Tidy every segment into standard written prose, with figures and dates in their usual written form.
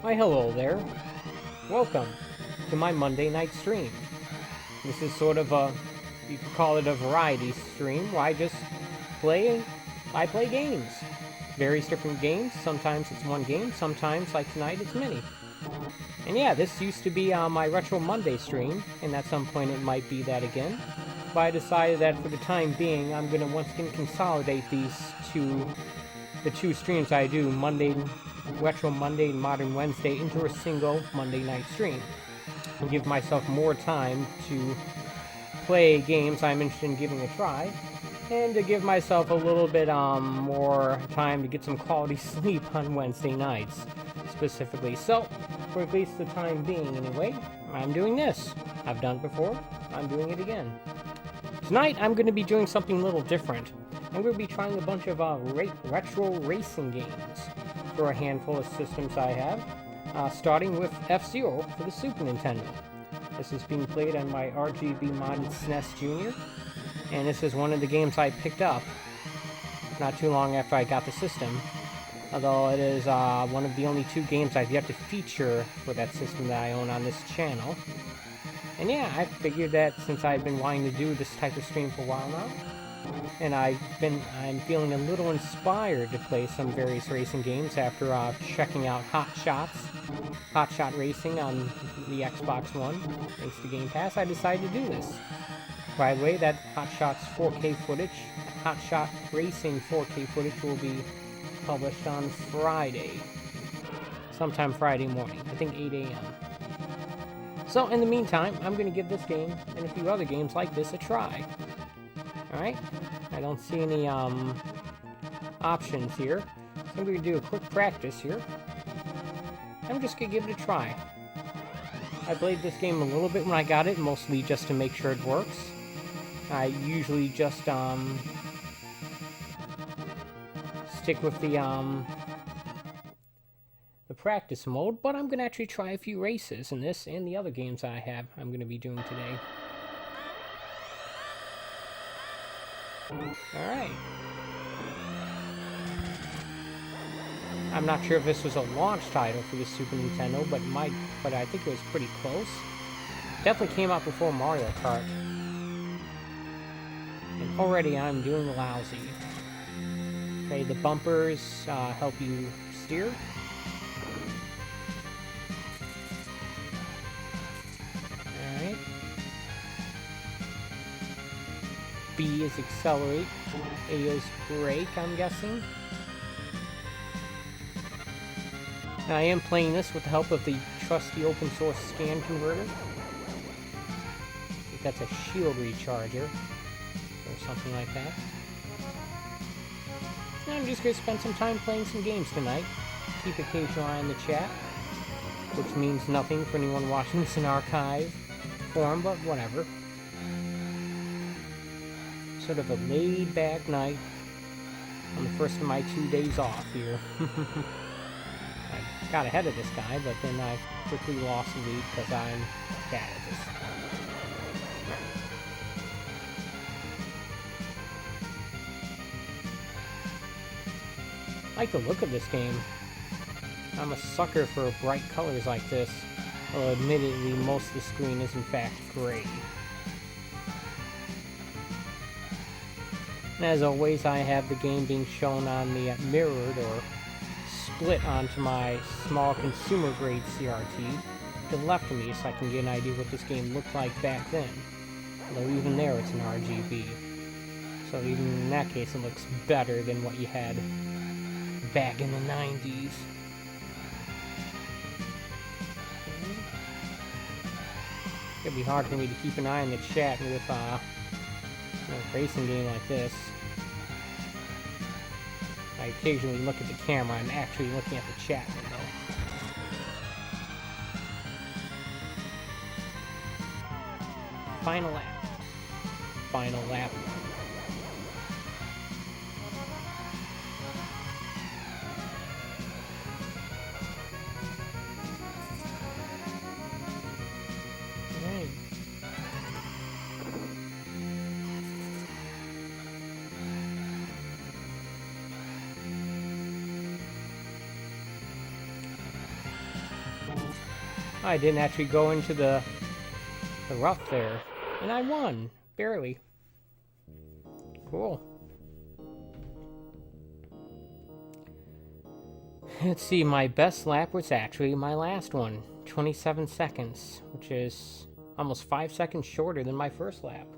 Why hello there. Welcome to my Monday night stream. This is sort of a, you could call it a variety stream where I play games. Various different games. Sometimes it's one game, sometimes like tonight it's many. And yeah, this used to be my Retro Monday stream, and at some point it might be that again. But I decided that for the time being, I'm going to once again consolidate the two streams I do, Retro Monday and Modern Wednesday, into a single Monday night stream. And give myself more time to play games I'm interested in giving a try, and to give myself a little bit more time to get some quality sleep on Wednesday nights, specifically. So, for at least the time being anyway, I'm doing this. I've done it before, I'm doing it again. Tonight, I'm going to be doing something a little different. I'm going to be trying a bunch of retro racing games for a handful of systems I have, starting with F-Zero for the Super Nintendo. This is being played on my RGB modded Snes Jr., and this is one of the games I picked up not too long after I got the system, although it is one of the only two games I've yet to feature for that system that I own on this channel. And yeah, I figured that since I've been wanting to do this type of stream for a while now, and I'm feeling a little inspired to play some various racing games after checking out Hot Shot Racing on the Xbox One, thanks to Game Pass, I decided to do this. By the way, that Hot Shot Racing 4K footage will be published on Friday, sometime Friday morning, I think 8 a.m. So, in the meantime, I'm going to give this game and a few other games like this a try. Alright? I don't see any options here, so I'm going to do a quick practice here. I'm just going to give it a try. I played this game a little bit when I got it, mostly just to make sure it works. I usually just stick with the practice mode, but I'm going to actually try a few races in this and the other games I'm going to be doing today. Alright. I'm not sure if this was a launch title for the Super Nintendo, but I think it was pretty close. Definitely came out before Mario Kart. And already I'm doing lousy. Okay, the bumpers help you steer. Alright. B is accelerate. A is brake, I'm guessing. Now, I am playing this with the help of the trusty open source scan converter. I think that's a shield recharger or something like that. And I'm just going to spend some time playing some games tonight. Keep occasional eye on the chat, which means nothing for anyone watching this in archive form, but whatever. Sort of a laid-back night on the first of my 2 days off here. I got ahead of this guy, but then I quickly lost the lead because I'm bad at this. I like the look of this game. I'm a sucker for bright colors like this, although admittedly most of the screen is in fact gray. And as always, I have the game being shown on the mirrored or split onto my small consumer grade CRT to the left of me so I can get an idea what this game looked like back then. Although even there it's an RGB. So even in that case it looks better than what you had back in the 90s. It'd be hard for me to keep an eye on the chat with a racing game like this. I occasionally look at the camera. I'm actually looking at the chat window. Final lap. Final lap. I didn't actually go into the rough there, and I won, barely. Cool. Let's see, my best lap was actually my last one, 27 seconds, which is almost 5 seconds shorter than my first lap.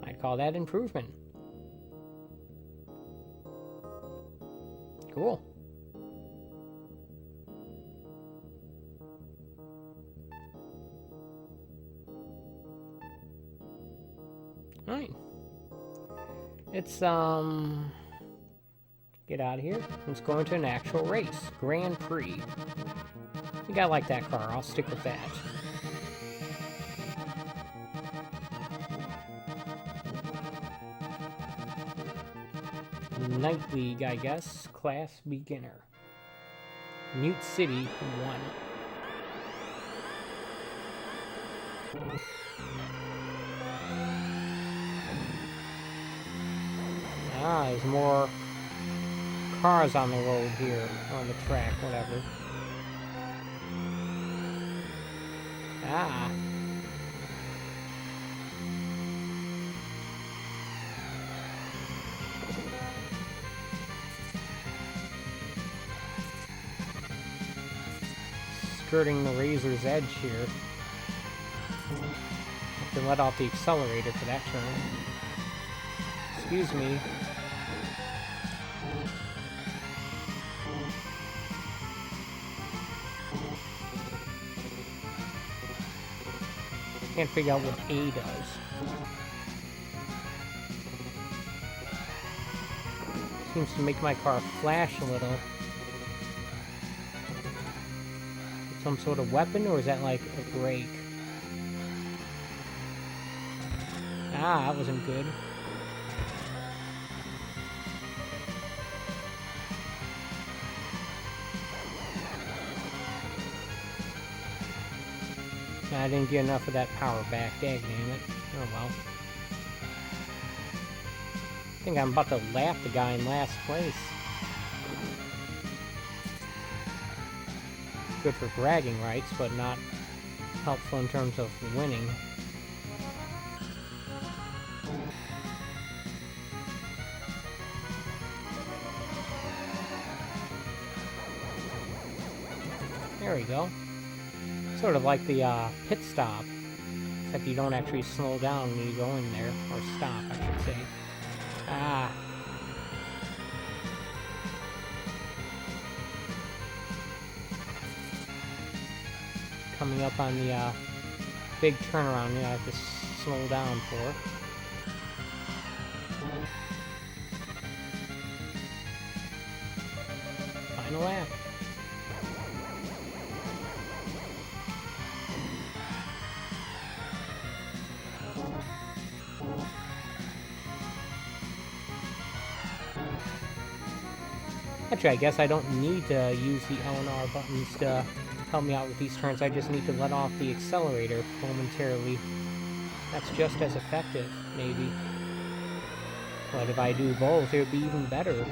I'd call that improvement. Cool. Alright. It's, get out of here. Let's go into an actual race. Grand Prix. I think I like that car. I'll stick with that. Night League, I guess. Class Beginner. Mute City 1. Ah, there's more cars on the road here, on the track, whatever. Ah. Skirting the razor's edge here. Have to let off the accelerator for that turn. Excuse me. Can't figure out what A does. Seems to make my car flash a little. Some sort of weapon, or is that like a brake? Ah, that wasn't good. I didn't get enough of that power back, dagnamn it. Oh well. I think I'm about to lap the guy in last place. Good for bragging rights, but not helpful in terms of winning. There we go. Sort of like the pit stop, except you don't actually slow down when you go in there, or stop, I should say. Ah. Coming up on the big turnaround, you know, I have to slow down for. Final lap. Actually, I guess I don't need to use the L and R buttons to help me out with these turns. I just need to let off the accelerator momentarily. That's just as effective, maybe. But if I do both, it would be even better.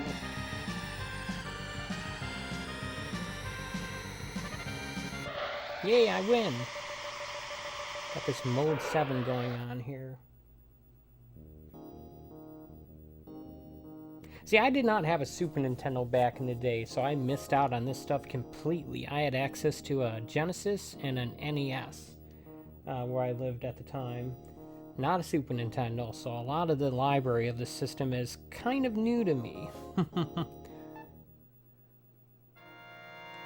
Yay, I win! Got this Mode 7 going on here. See, I did not have a Super Nintendo back in the day, so I missed out on this stuff completely. I had access to a Genesis and an NES, where I lived at the time. Not a Super Nintendo, so a lot of the library of the system is kind of new to me.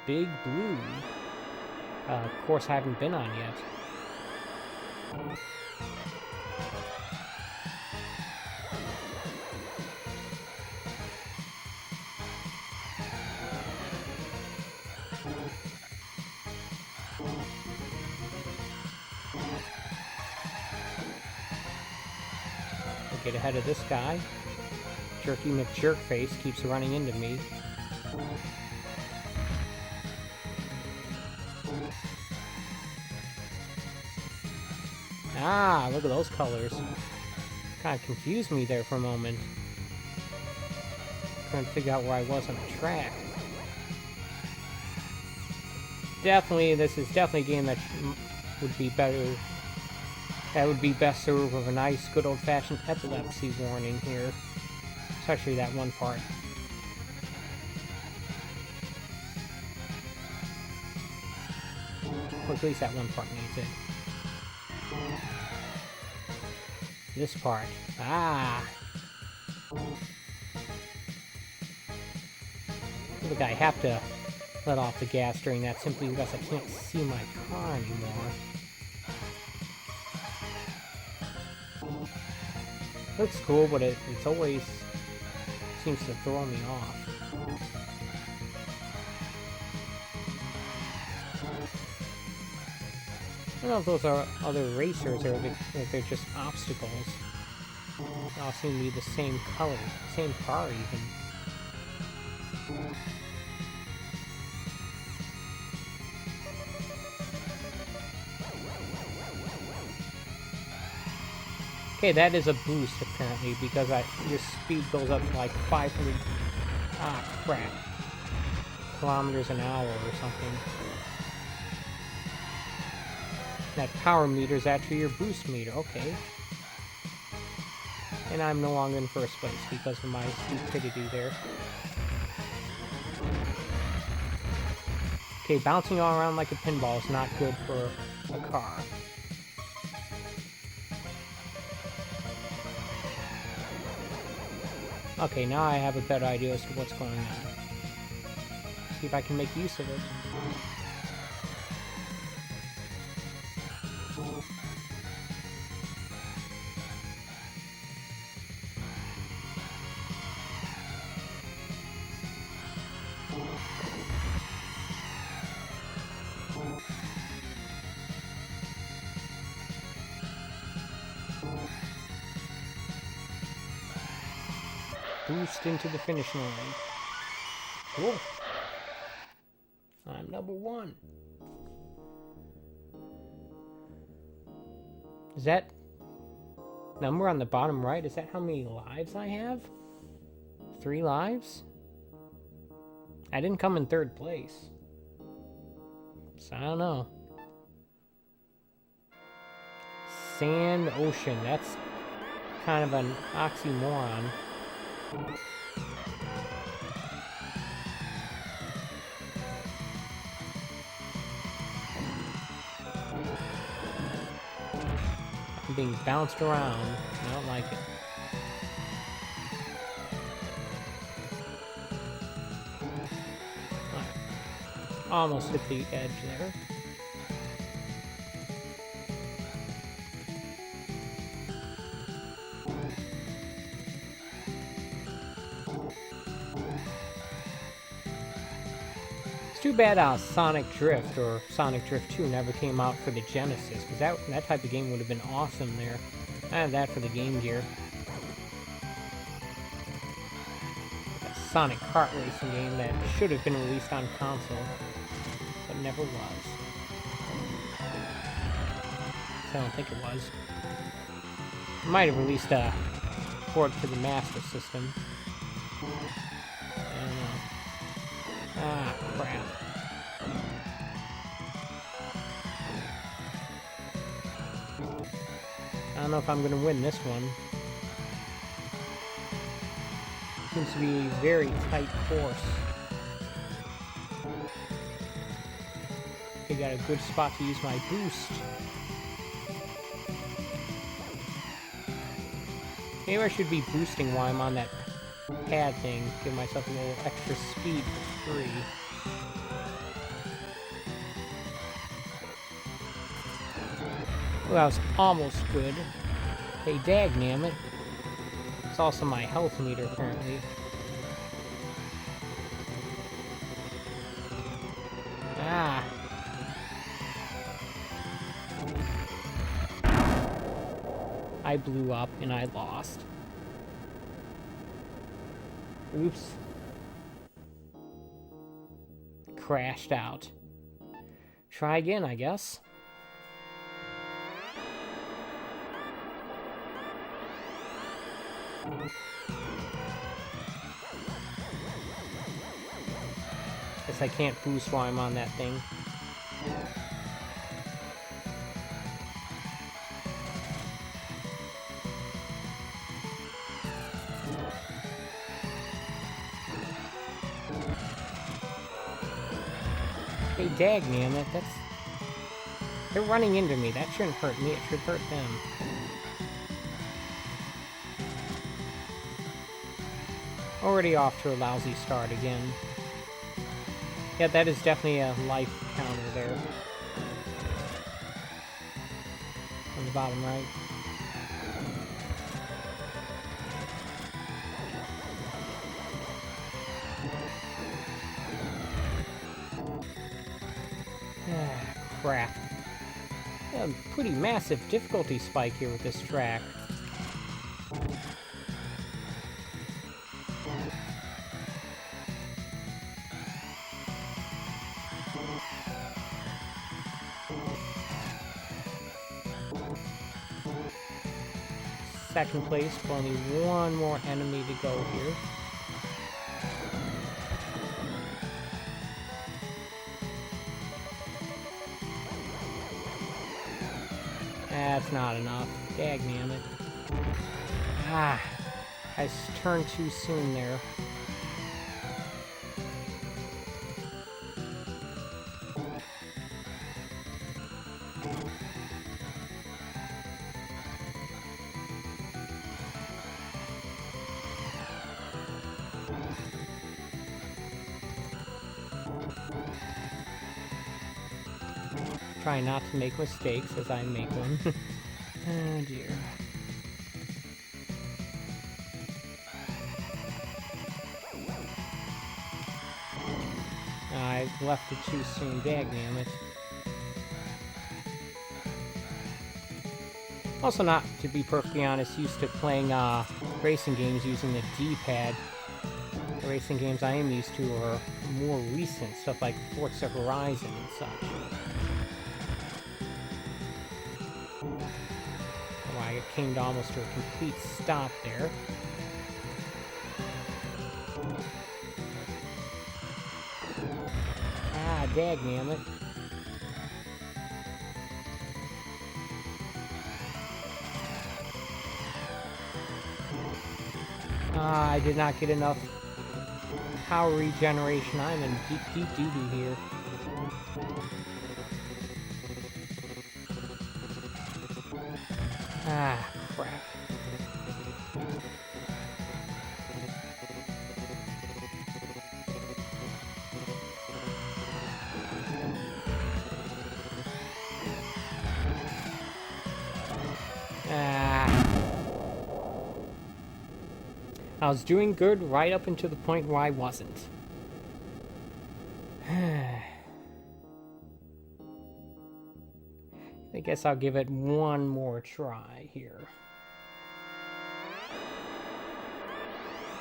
Big Blue. Of course, I haven't been on yet. Get ahead of this guy. Jerky McJerkface keeps running into me. Ah, look at those colors. Kind of confused me there for a moment. Trying to figure out where I was on the track. Definitely, this is definitely a game that would be better. That would be best served with a nice, good old-fashioned epilepsy warning here. Especially that one part. Or at least that one part needs it. This part. Ah! Look, I have to let off the gas during that simply because I can't see my car anymore. Looks cool, but it's always seems to throw me off. I don't know if those are other racers or if they're just obstacles. They all seem to be the same color, same car even. Okay, that is a boost apparently because your speed goes up to like 500 kilometers an hour or something. That power meter is actually your boost meter, okay. And I'm no longer in first place because of my stupidity there. Okay, bouncing all around like a pinball is not good for a car. Okay, now I have a better idea as to what's going on. See if I can make use of it. Boost into the finish line. Cool. I'm number one. Is that number on the bottom right? Is that how many lives I have? 3 lives? I didn't come in third place. So I don't know. Sand Ocean. That's kind of an oxymoron. I'm being bounced around. I don't like it. Right. Almost hit the edge there. It's too bad Sonic Drift or Sonic Drift 2 never came out for the Genesis, because that type of game would have been awesome there. I have that for the Game Gear. Sonic kart racing game that should have been released on console, but never was. I don't think it was. It might have released a port to the Master System. I don't know. Ah, crap. I don't know if I'm going to win this one. Seems to be a very tight course. I got a good spot to use my boost. Maybe I should be boosting while I'm on that pad thing. Give myself a little extra speed for free. Well, that was almost good. Hey, dagnammit. It's also my health meter, apparently. Ah. I blew up and I lost. Oops. Crashed out. Try again, I guess. Guess I can't boost while I'm on that thing. Hey, dagnammit, that's... They're running into me. That shouldn't hurt me, it should hurt them. Already off to a lousy start again. Yeah, that is definitely a life counter there. On the bottom right. Ah, crap. Yeah, a pretty massive difficulty spike here with this track. Second place, but only one more enemy to go here. That's not enough. Dagnammit. Ah, I turned too soon there. Try not to make mistakes as I make one. Oh dear. I left it too soon, dagnammit. Also not, to be perfectly honest, used to playing racing games using the D-pad. The racing games I am used to are more recent, stuff like Forza Horizon and such. It came to almost to a complete stop there. Ah, dagnammit. Ah, I did not get enough power regeneration. I'm in deep, deep doo-doo here. Ah, crap. Ah. I was doing good right up until the point where I wasn't. I guess I'll give it one more try here.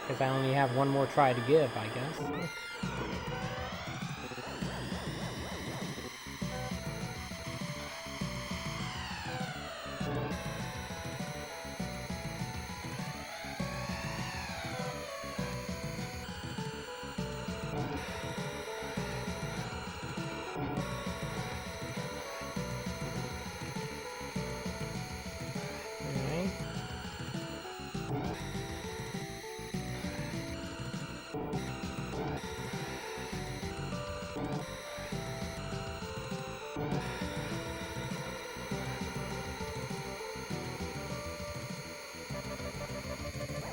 Because I only have one more try to give, I guess.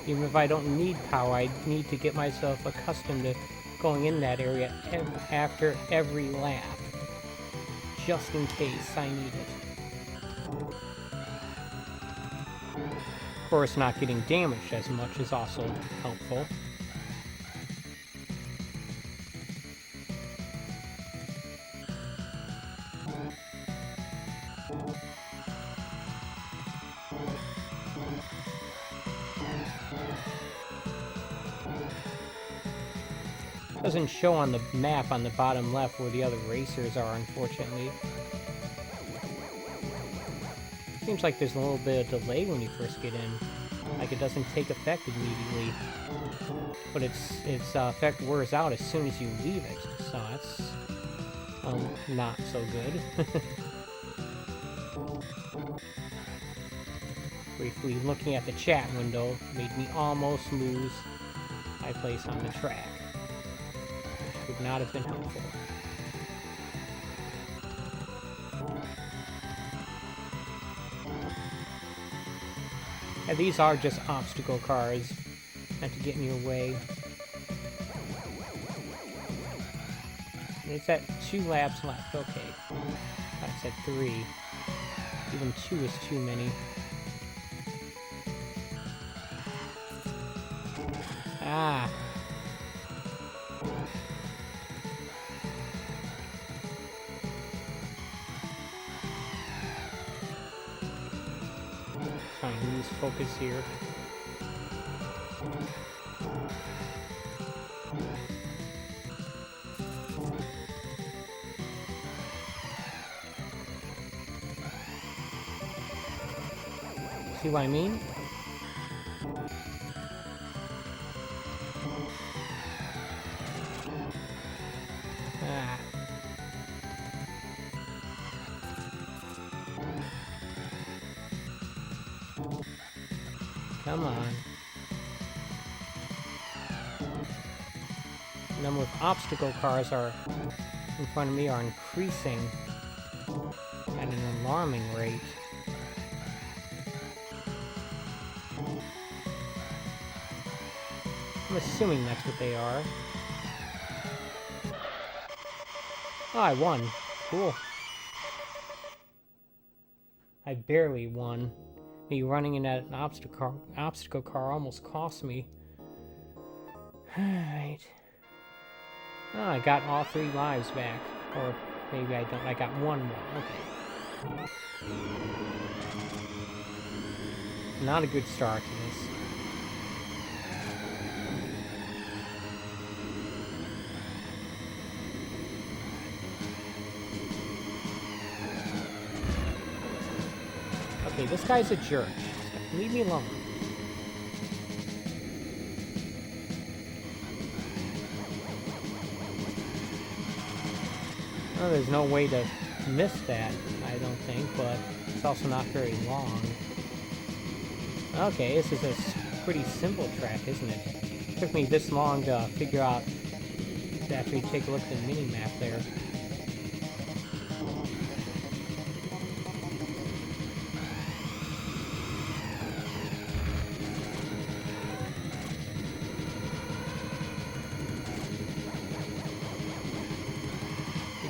Even if I don't need power, I need to get myself accustomed to going in that area after every lap, just in case I need it. Of course, not getting damaged as much is also helpful. Doesn't show on the map on the bottom left where the other racers are, unfortunately. Seems like there's a little bit of delay when you first get in. Like it doesn't take effect immediately. But its effect wears out as soon as you leave it. So that's not so good. Briefly looking at the chat window made me almost lose my place on the track. Would not have been helpful. And these are just obstacle cars meant to get in your way. And it's at 2 laps left. Okay. That's at 3. Even 2 is too many. Ah. Trying to lose focus here. See what I mean? Ah. Come on. The number of obstacle cars are in front of me are increasing at an alarming rate. I'm assuming that's what they are. Oh, I won. Cool. I barely won. Me running in at an obstacle car almost cost me. Alright. Oh, I got all 3 lives back. Or maybe I don't. I got 1 more. Okay. Not a good start to this. Okay, this guy's a jerk. Leave me alone. Well, there's no way to miss that, I don't think, but it's also not very long. Okay, this is a pretty simple track, isn't it? It took me this long to figure out, to actually take a look at the mini-map there.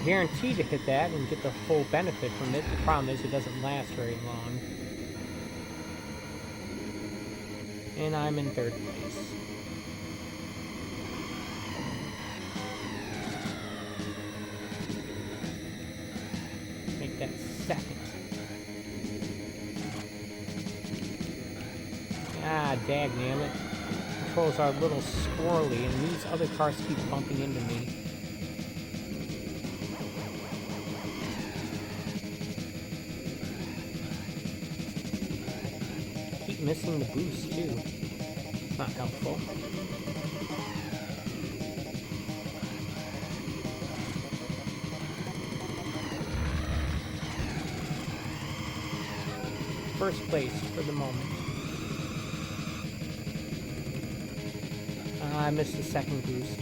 Guaranteed to hit that and get the full benefit from it. The problem is it doesn't last very long. And I'm in 3rd place. Make that 2nd. Ah, dagnammit. I'm controls are a little squirrely, and these other cars keep bumping into me. I keep missing the boost, too. Not helpful. First place for the moment. I missed the second boost.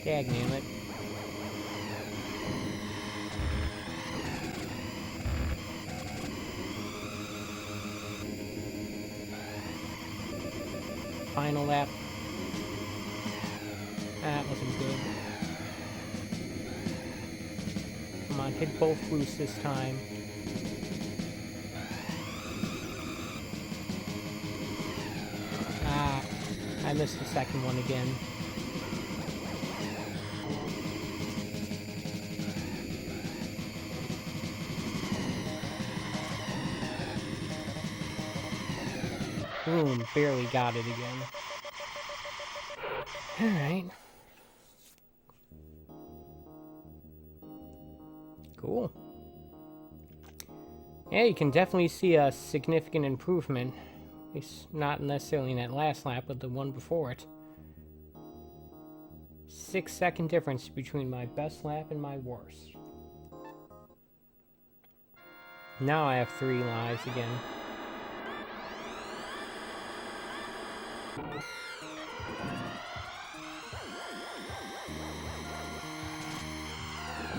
Dagnammit. Final lap. That wasn't good. Come on, hit both boosts this time. I missed the second one again. Boom, barely got it again. Alright. Cool. Yeah, you can definitely see a significant improvement. At least not necessarily in that last lap, but the one before it. 6-second difference between my best lap and my worst. Now I have 3 lives again.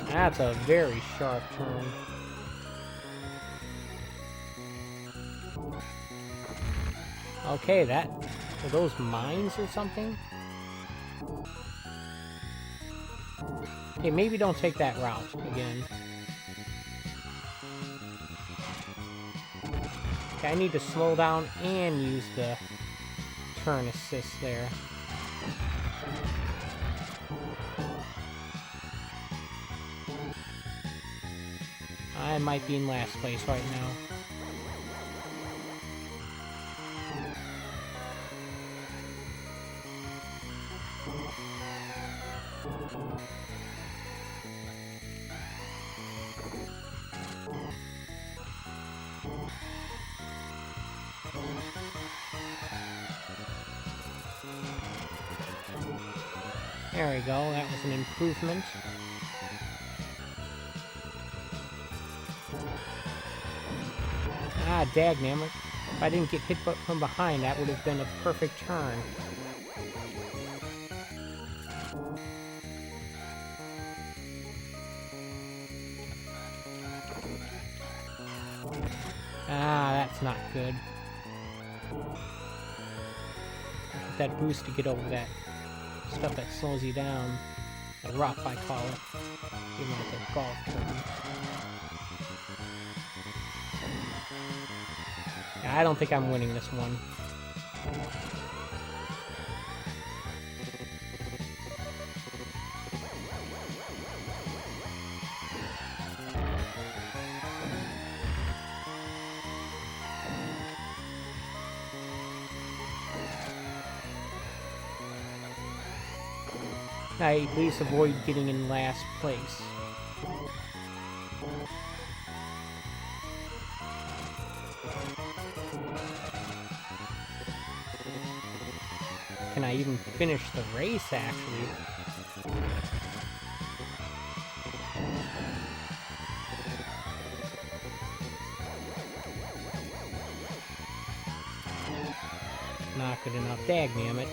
That's a very sharp turn. Okay, are those mines or something? Okay, maybe don't take that route again. Okay, I need to slow down and use the turn assist there. I might be in last place right now. There we go, that was an improvement. Ah, dagnammit. If I didn't get hit from behind, that would have been a perfect turn. Ah, that's not good. Get that boost to get over that stuff that slows you down. A rough, I call it. Even like a golf turn. I don't think I'm winning this one. I at least avoid getting in last place. Can I even finish the race, actually? Not good enough. Dagnammit.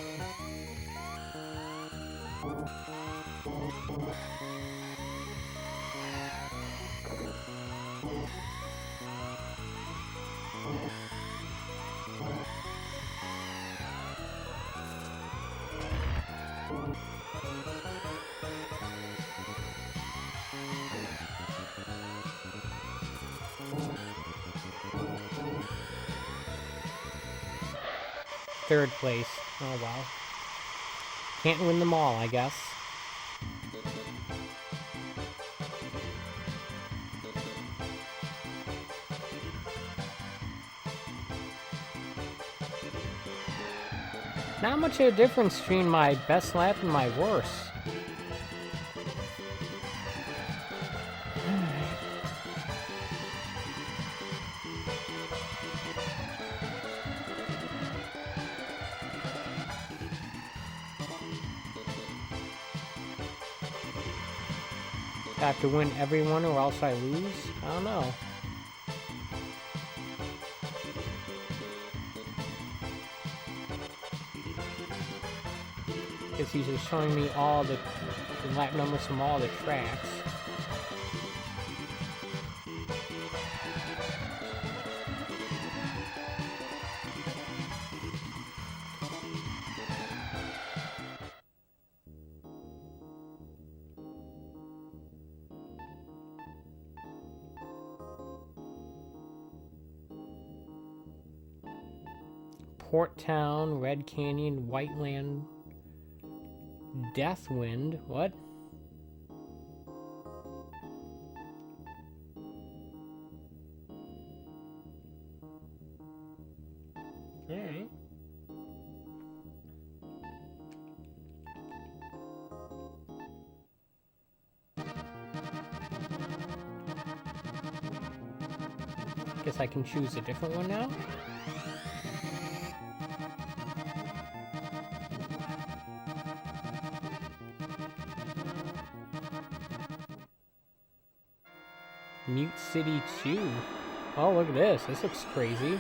Third place. Oh well. Can't win them all, I guess. Not much of a difference between my best lap and my worst. I have to win every one or else I lose? I don't know. Because he's just showing me all the lap numbers from all the tracks. Port Town, Red Canyon, Whiteland, Deathwind. What? Alright. Guess I can choose a different one now? Mute City 2. Oh, look at this. This looks crazy.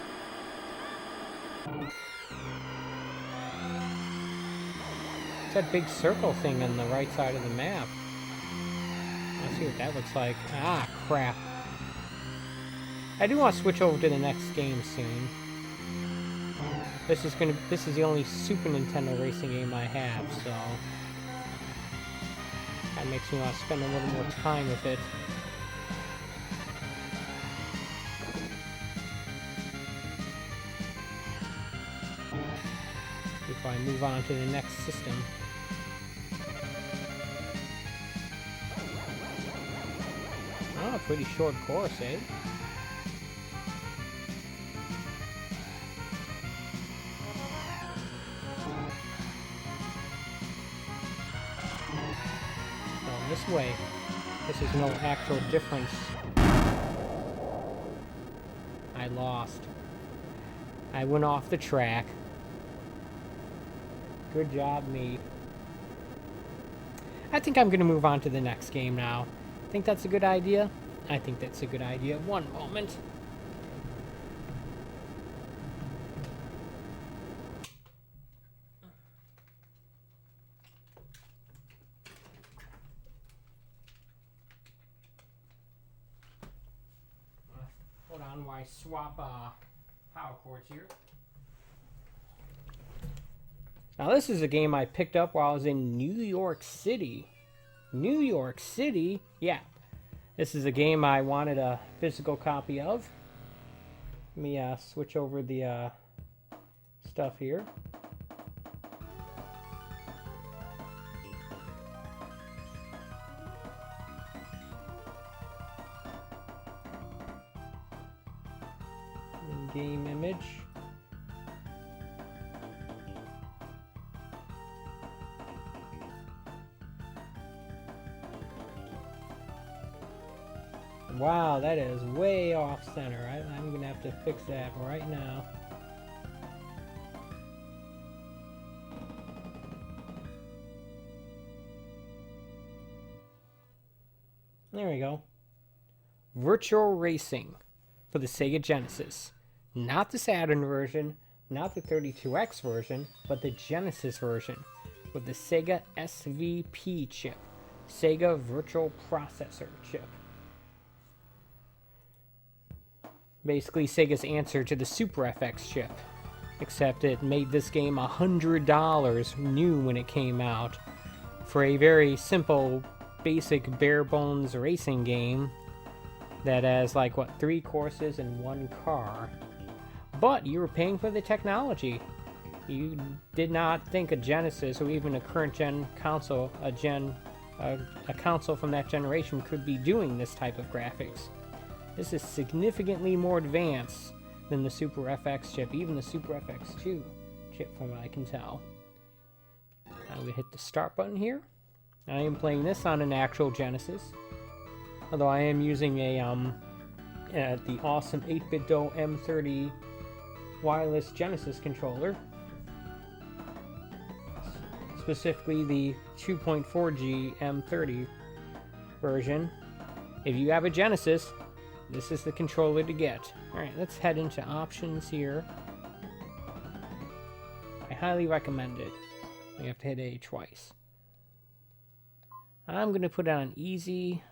It's that big circle thing on the right side of the map. Let's see what that looks like. Ah, crap. I do want to switch over to the next game soon. This is the only Super Nintendo racing game I have, so that makes me want to spend a little more time with it. Before I move on to the next system. Oh, pretty short course, eh? Oh, this way. This is no actual difference. I lost. I went off the track. Good job, me. I think I'm going to move on to the next game now. Think that's a good idea? I think that's a good idea. One moment. Hold on while I swap power cords here. Now this is a game I picked up while I was in New York City. New York City? Yeah. This is a game I wanted a physical copy of. Let me switch over the stuff here. In-game image. Wow, that is way off center. I'm gonna have to fix that right now. There we go. Virtua Racing for the Sega Genesis. Not the Saturn version, not the 32X version, but the Genesis version with the Sega SVP chip. Sega Virtual Processor chip. Basically Sega's answer to the Super FX chip, except it made this game $100 new when it came out for a very simple, basic, bare bones racing game that has like, what, 3 courses and 1 car. But you were paying for the technology. You did not think a Genesis or even a current gen console, a console from that generation could be doing this type of graphics. This is significantly more advanced than the Super FX chip, even the Super FX2 chip from what I can tell. I'm going to hit the start button here. I am playing this on an actual Genesis. Although I am using a the awesome 8BitDo M30 wireless Genesis controller. Specifically the 2.4G M30 version. If you have a Genesis, this is the controller to get. Alright, let's head into options here. I highly recommend it. You have to hit A twice. I'm going to put it on easy.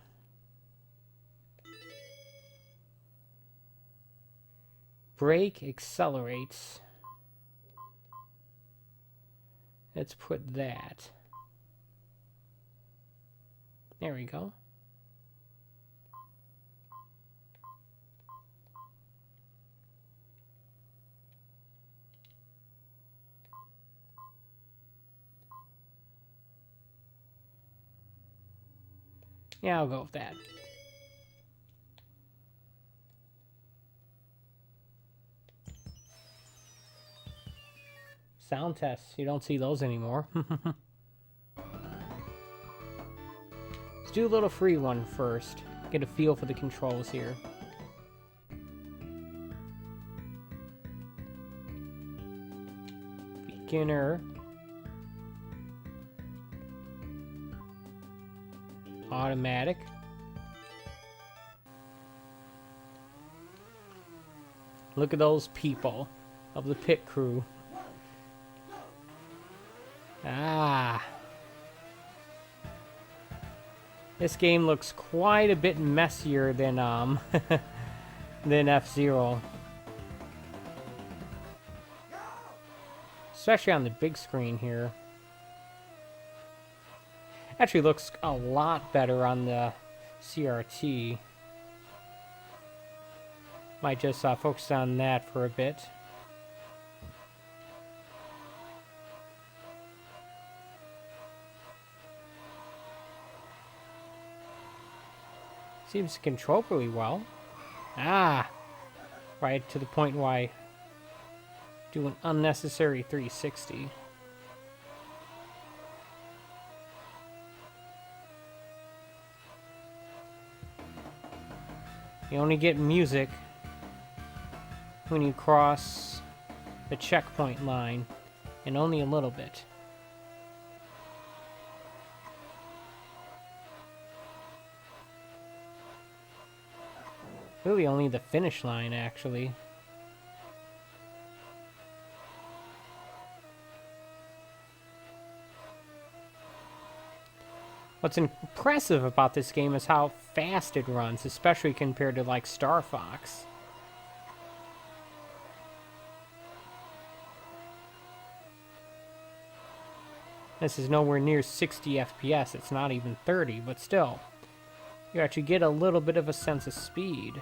Brake accelerates. Let's put that. There we go. Yeah, I'll go with that. Sound tests. You don't see those anymore. Let's do a little free one first. Get a feel for the controls here. Beginner. Automatic. Look at those people of the pit crew. Ah. This game looks quite a bit messier than than F-Zero. Especially on the big screen here. Actually looks a lot better on the CRT. Might just focus on that for a bit. Seems to control pretty well. Ah! Right to the point where I do an unnecessary 360. You only get music when you cross the checkpoint line, and only a little bit. Really only the finish line, actually. What's impressive about this game is how fast it runs, especially compared to like Star Fox. This is nowhere near 60 FPS, it's not even 30, but still. You actually get a little bit of a sense of speed.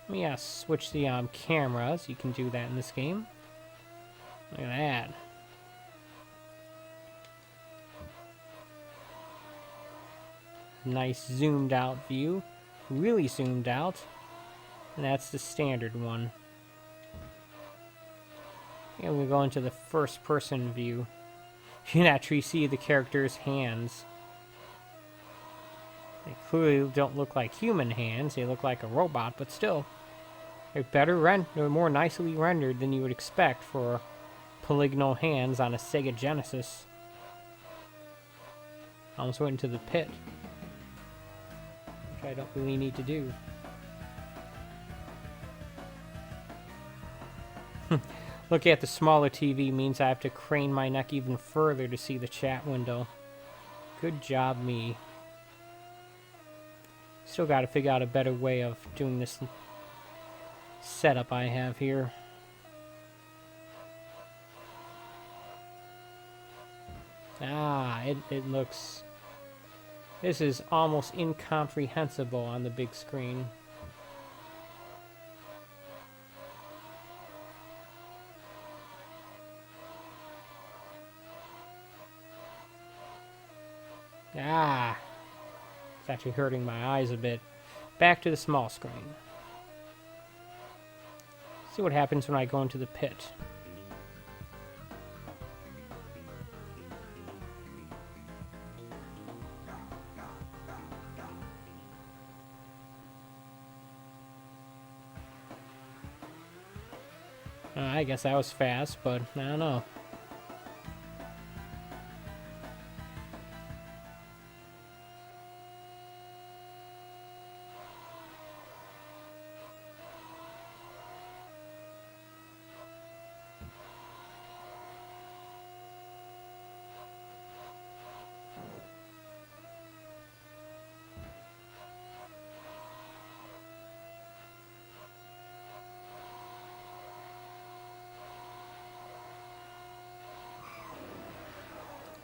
Let me switch the cameras. You can do that in this game. Look at that. Nice zoomed out view. Really zoomed out. And that's the standard one. And we go into the first person view. You can actually see the character's hands. They clearly don't look like human hands. They look like a robot, but still. They're more nicely rendered than you would expect for polygonal hands on a Sega Genesis. I almost went into the pit, which I don't really need to do. Looking at the smaller TV means I have to crane my neck even further to see the chat window. Good job, me. Still got to figure out a better way of doing this setup I have here. Ah, it looks... This is almost incomprehensible on the big screen. Ah, it's actually hurting my eyes a bit. back to the small screen. See what happens when I go into the pit. I guess that was fast, but I don't know.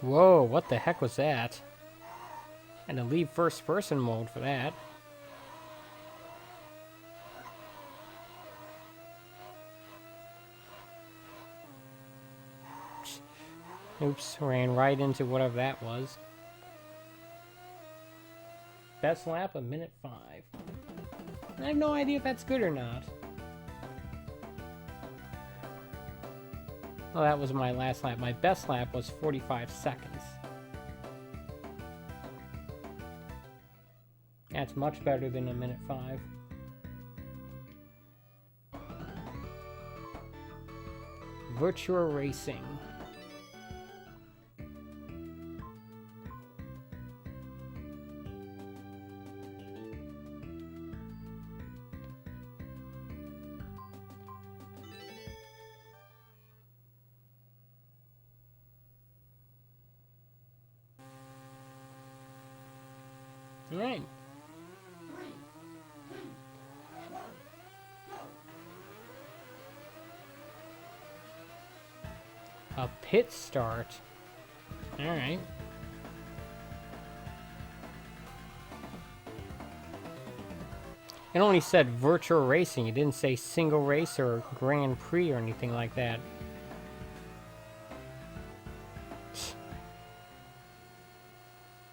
Whoa, what the heck was that? And to leave first person mode for that. Oops, ran right into whatever that was. Best lap, 1:05. I have no idea if that's good or not. Well, that was my last lap. My best lap was 45 seconds. That's much better than 1:05. Virtua Racing. All right. A pit start. All right. It only said Virtual Racing. It didn't say single race or Grand Prix or anything like that.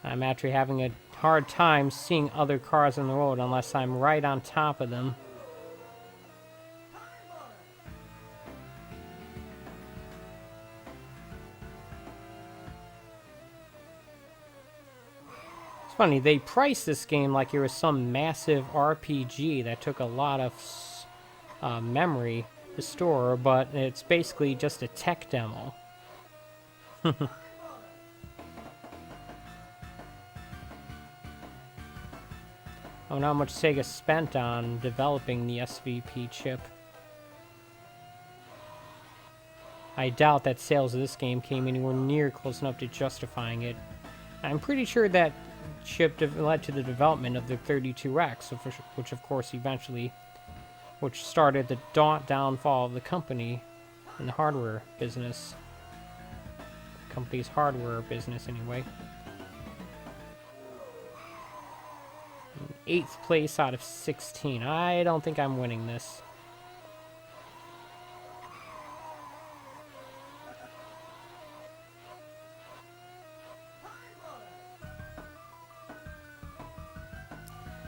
I'm actually having a hard time seeing other cars on the road unless I'm right on top of them. It's funny, they priced this game like it was some massive RPG that took a lot of memory to store, but it's basically just a tech demo. I don't know how much Sega spent on developing the SVP chip. I doubt that sales of this game came anywhere near close enough to justifying it. I'm pretty sure that chip led to the development of the 32X, which of course eventually, which started the downfall of the company in the hardware business. The company's hardware business, anyway. 8th place out of 16. I don't think I'm winning this.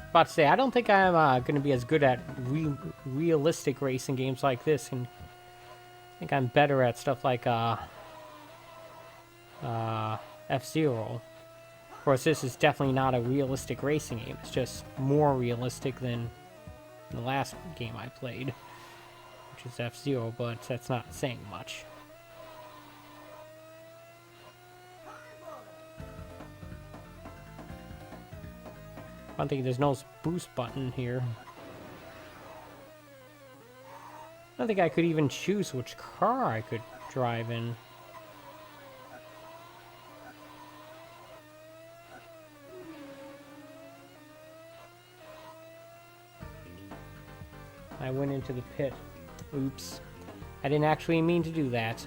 About to say, I don't think I'm going to be as good at realistic racing games like this, and I think I'm better at stuff like F-Zero. Of course, this is definitely not a realistic racing game. It's just more realistic than the last game I played, which is F-Zero, but that's not saying much. I think there's no boost button here. I don't think I could even choose which car I could drive in. I went into the pit. Oops. I didn't actually mean to do that.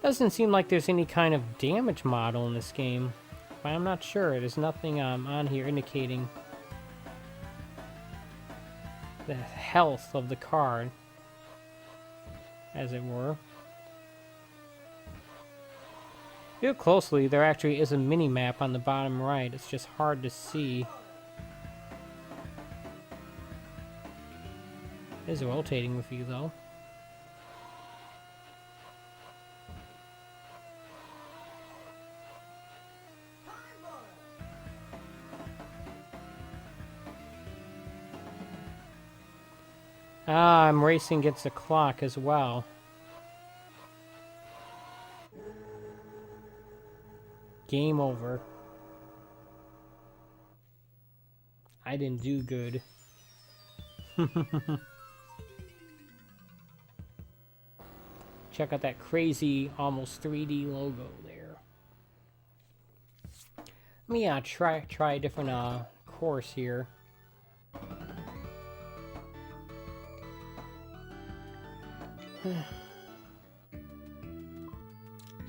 Doesn't seem like there's any kind of damage model in this game, but I'm not sure. There's nothing on here indicating the health of the car, as it were. If you look closely, there actually is a mini-map on the bottom right. It's just hard to see. It is rotating with you, though. Ah, I'm racing against the clock as well. Game over. I didn't do good. Check out that crazy, almost 3D logo there. Let me try a different course here. Let's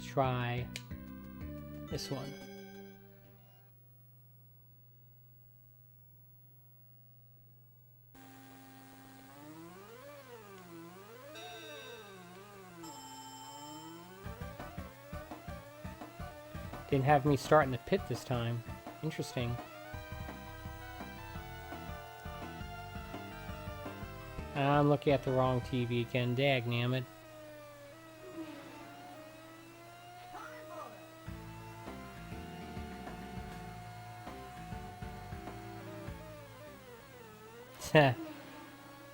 try this one. Didn't have me start in the pit this time. Interesting. I'm looking at the wrong TV again. Dagnammit.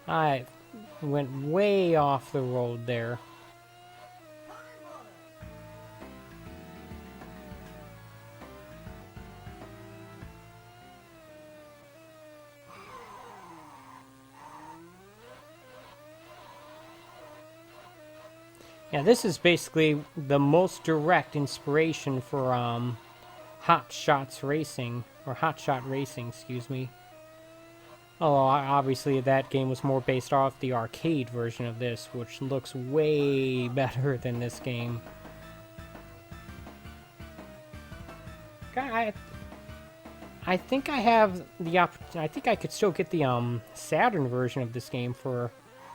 I went way off the road there. Yeah, this is basically the most direct inspiration for Hot Shots Racing, or Hot Shot Racing, excuse me. Oh, obviously that game was more based off the arcade version of this, which looks way better than this game. I think I have the I think I could still get the Saturn version of this game for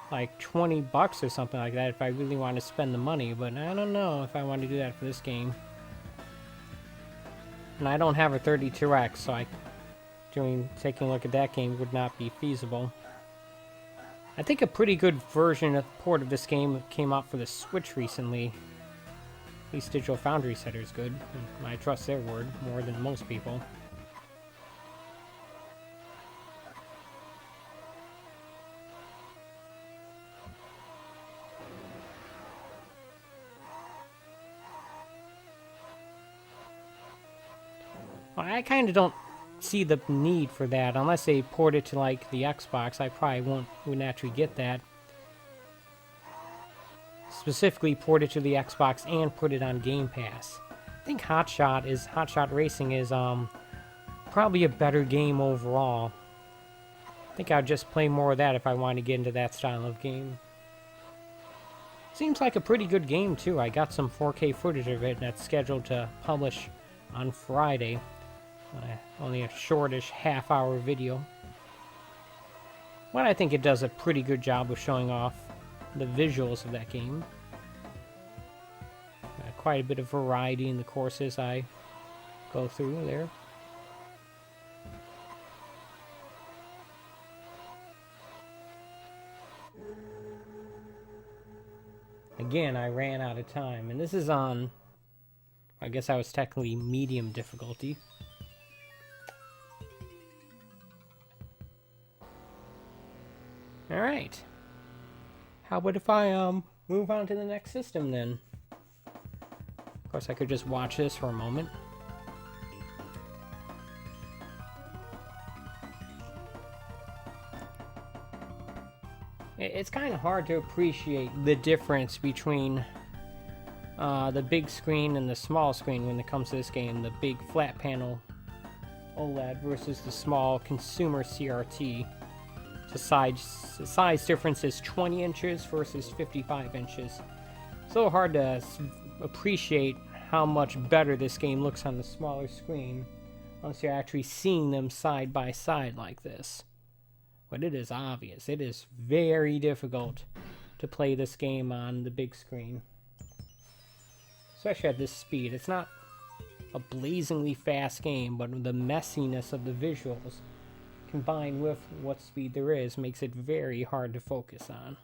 like $20 or something like that if I really want to spend the money, but I don't know if I want to do that for this game. And I don't have a 32X, so taking a look at that game would not be feasible. I think a pretty good version of port of this game came out for the Switch recently. At least Digital Foundry said it was good, and I trust their word more than most people. Well, I kind of don't see the need for that unless they port it to like the Xbox. I probably wouldn't actually get that. Specifically port it to the Xbox and put it on Game Pass. I think Hot Shot Racing is probably a better game overall. I think I'd just play more of that if I wanted to get into that style of game. Seems like a pretty good game too. I got some 4K footage of it that's scheduled to publish on Friday. Only a shortish half-hour video. But I think it does a pretty good job of showing off the visuals of that game. Quite a bit of variety in the courses I go through there. Again, I ran out of time, and this is on, I guess I was technically medium difficulty. Alright. How about if I move on to the next system then? Of course, I could just watch this for a moment. It's kind of hard to appreciate the difference between the big screen and the small screen when it comes to this game. The big flat panel OLED versus the small consumer CRT. The size difference is 20 inches versus 55 inches. It's a little hard to appreciate how much better this game looks on the smaller screen unless you're actually seeing them side by side like this. But it is obvious. It is very difficult to play this game on the big screen. especially at this speed. It's not a blazingly fast game, but the messiness of the visuals combined with what speed there is makes it very hard to focus on.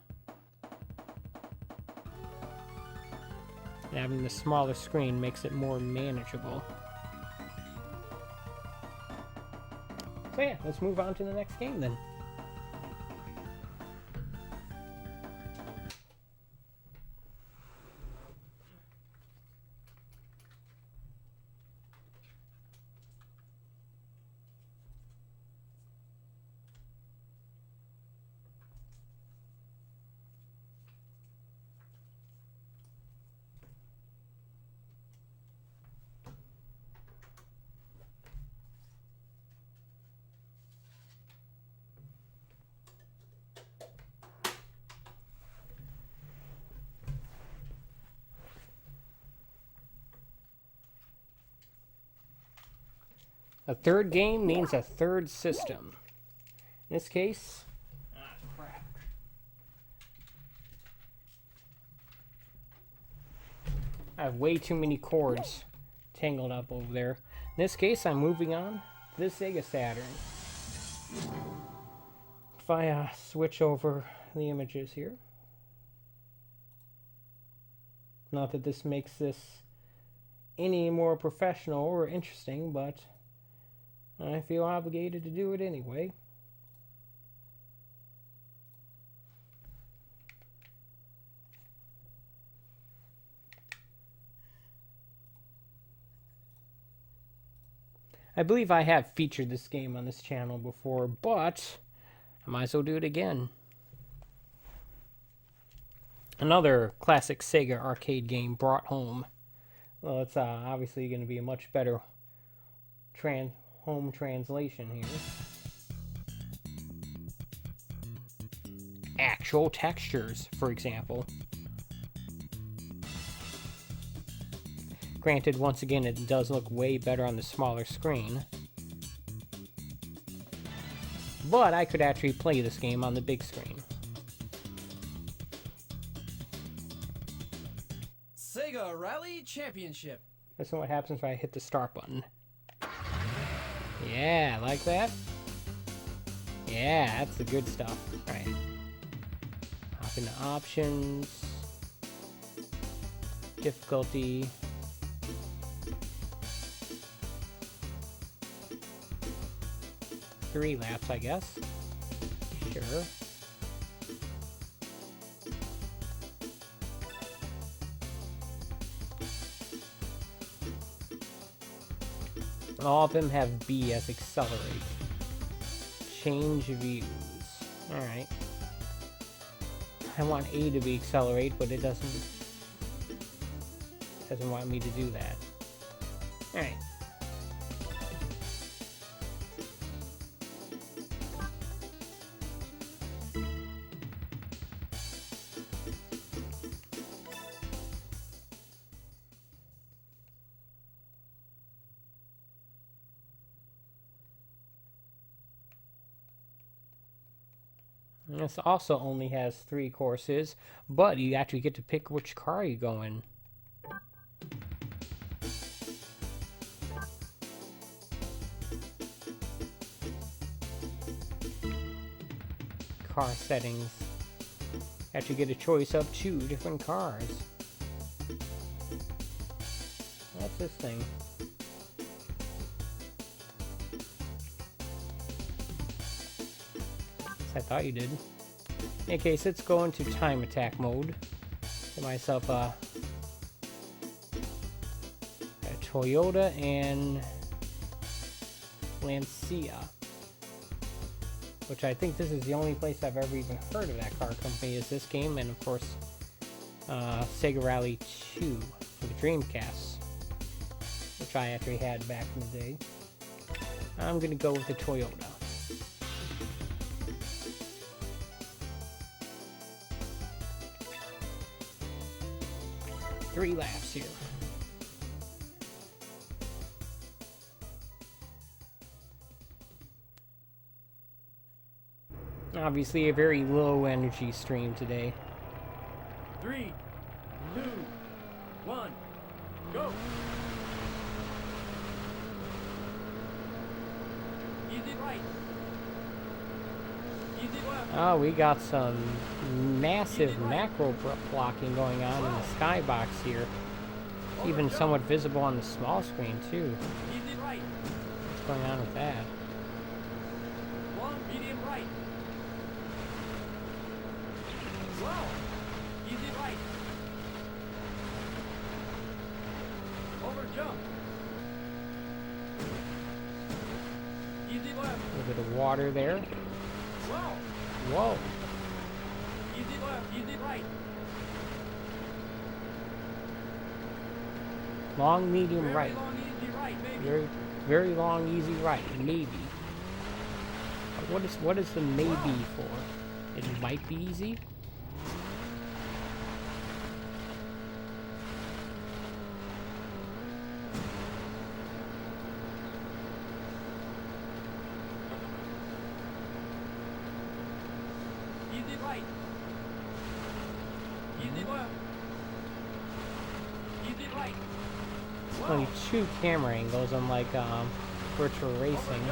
And having the smaller screen makes it more manageable. So yeah, let's move on to the next game then. A third game means a third system. In this case, crap. I have way too many cords tangled up over there. In this case, I'm moving on to the Sega Saturn. If I switch over the images here. Not that this makes this any more professional or interesting, but I feel obligated to do it anyway. I believe I have featured this game on this channel before, but I might as well do it again. Another classic Sega arcade game brought home. Well, it's obviously going to be a much better home translation here. Actual textures, for example. Granted, once again, it does look way better on the smaller screen. But I could actually play this game on the big screen. Sega Rally Championship. Listen what happens when I hit the start button. Yeah, like that? Yeah, that's the good stuff. Alright. Hop into options. Difficulty. Three laps, I guess. Sure. All of them have B as accelerate. Change views. Alright. I want A to be accelerate, but it doesn't want me to do that. Alright. This also only has 3 courses, but you actually get to pick which car you go in. Car settings. Actually get a choice of 2 different cars. What's this thing? I thought you did. In any case, let's go into time attack mode. Get myself a Toyota and Lancia, which I think this is the only place I've ever even heard of that car company is this game, and of course Sega Rally 2 for the Dreamcast, which I actually had back in the day. I'm gonna go with the Toyota. Three laps here. Obviously a very low energy stream today. 3, 2, 1, Oh, we got some massive macro blocking going on in the skybox here. Even somewhat visible on the small screen, too. What's going on with that? Long, medium, right. Slow. Easy right. Over jump. Easy left. A little bit of water there. Slow. Whoa. Easy left. Easy right. Long, medium, Very right. long, easy right, maybe. Very long, easy right. Maybe. What is the maybe for? It might be easy? Easy right. Easy left. Easy right. Only two camera angles, unlike Virtua Racing.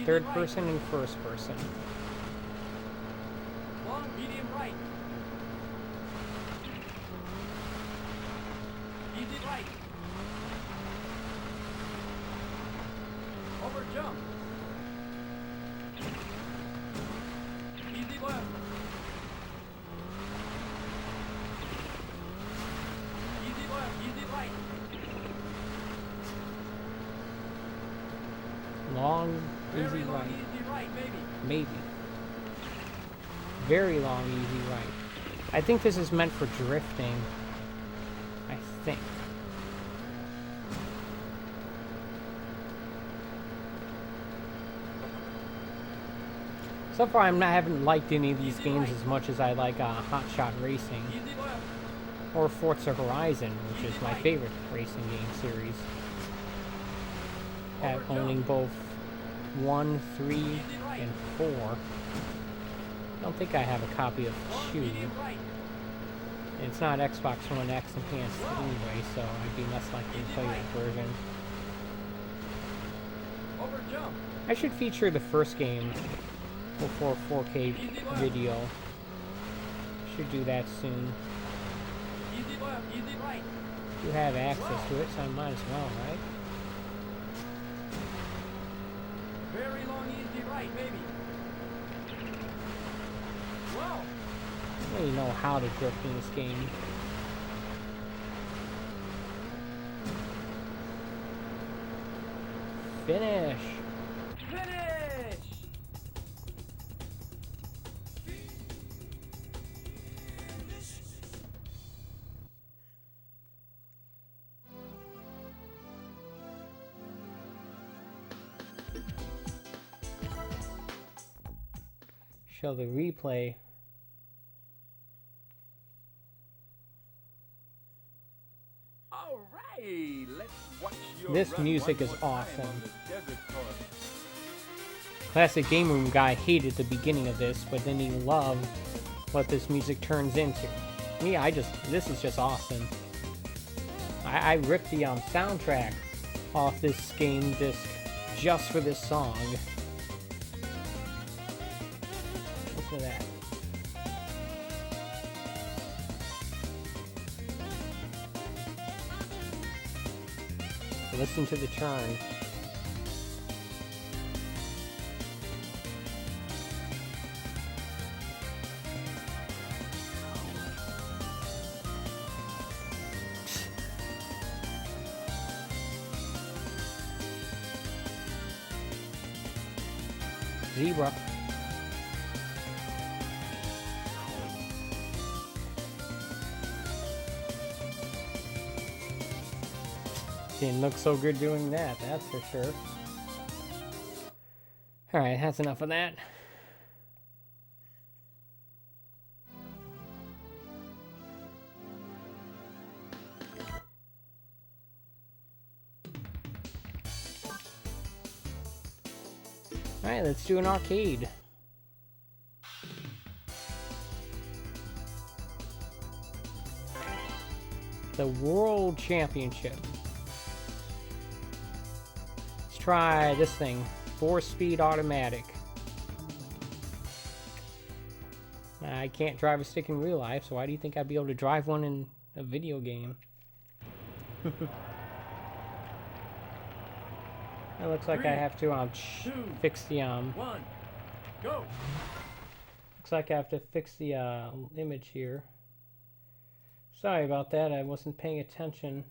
Third person and first person. Long, medium, right. Easy right. Over jump. Easy left. Easy left, easy right. Long, easy Very long, right. easy right, maybe. Maybe. Very long, easy right. I think this is meant for drifting. I think. So far, I haven't liked any of these games as much as I like Hot Shot Racing Easy left. or Forza Horizon, which is my favorite racing game series. Owning both 1, 3, and 4. I don't think I have a copy of 2. Medium right. And it's not Xbox One X enhanced anyway, so I'd be less likely to play that version. Over jump. I should feature the first game before 4K video. Should do that soon. Easy left, easy right. You have access to it, so I might as well, right? Very long, easy right, maybe. Slow. I don't really know how to drift in this game. Finish! Finish! Show the replay. All right, let's watch your This run music one is more time awesome. on the desert course. Classic Game Room guy hated the beginning of this, but then he loved what this music turns into. Me, this is just awesome. I ripped the soundtrack off this game disc just for this song. Listen to that. Listen to the turn. Zebra. Didn't look so good doing that, that's for sure. Alright, that's enough of that. Alright, let's do an arcade. The World Championship. Let's try this thing. 4-speed automatic. I can't drive a stick in real life, so why do you think I'd be able to drive one in a video game? It looks like I have to fix the One, go. looks like I have to fix the image here. Sorry about that, I wasn't paying attention.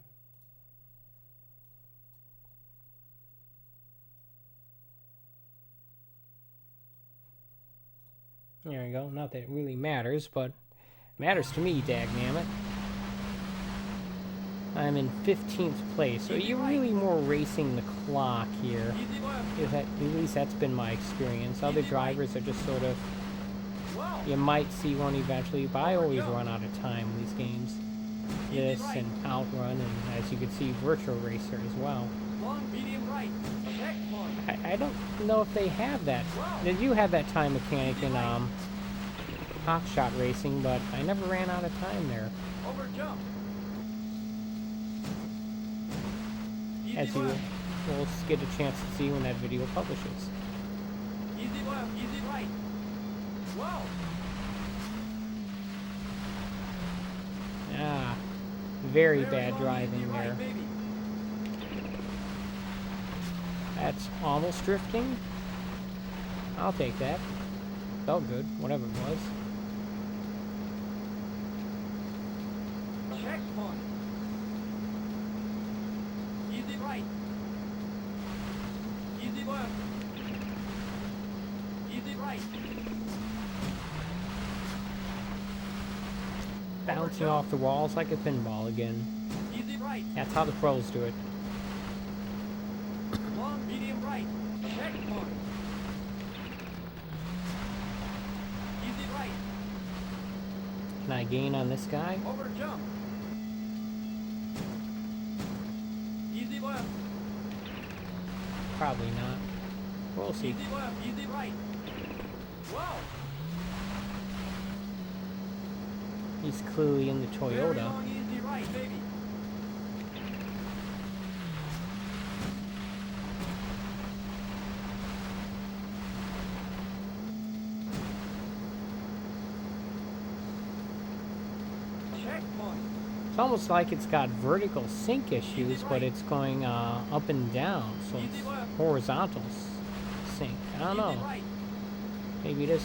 There we go. Not that it really matters, but it matters to me, dagnammit. I'm in 15th place, so you're really more racing the clock here. At least that's been my experience. Other drivers are just sort of... You might see one eventually, but I always run out of time in these games. This and Outrun, and as you can see, Virtua Racer as well. I don't know if they have that. They do have that time mechanic in Hot Shot Racing, but I never ran out of time there. As you will get a chance to see when that video publishes. Easy left, easy right. Wow. Ah, very bad driving there. That's almost drifting. I'll take that. Felt good, whatever it was. Checkpoint. Easy right. Easy left. Easy right. Bouncing off the walls like a pinball again. Easy right. That's how the pros do it. Long, medium right. Checkpoint. Easy right. Can I gain on this guy? Over jump. Easy left. Probably not. We'll see. Easy left, easy right. Wow. He's clearly in the Very Toyota. long, easy right, baby. Checkpoint. It's almost like it's got vertical sync issues, but it's going up and down, so it's horizontal sync. I don't Easy know. right. Maybe it is.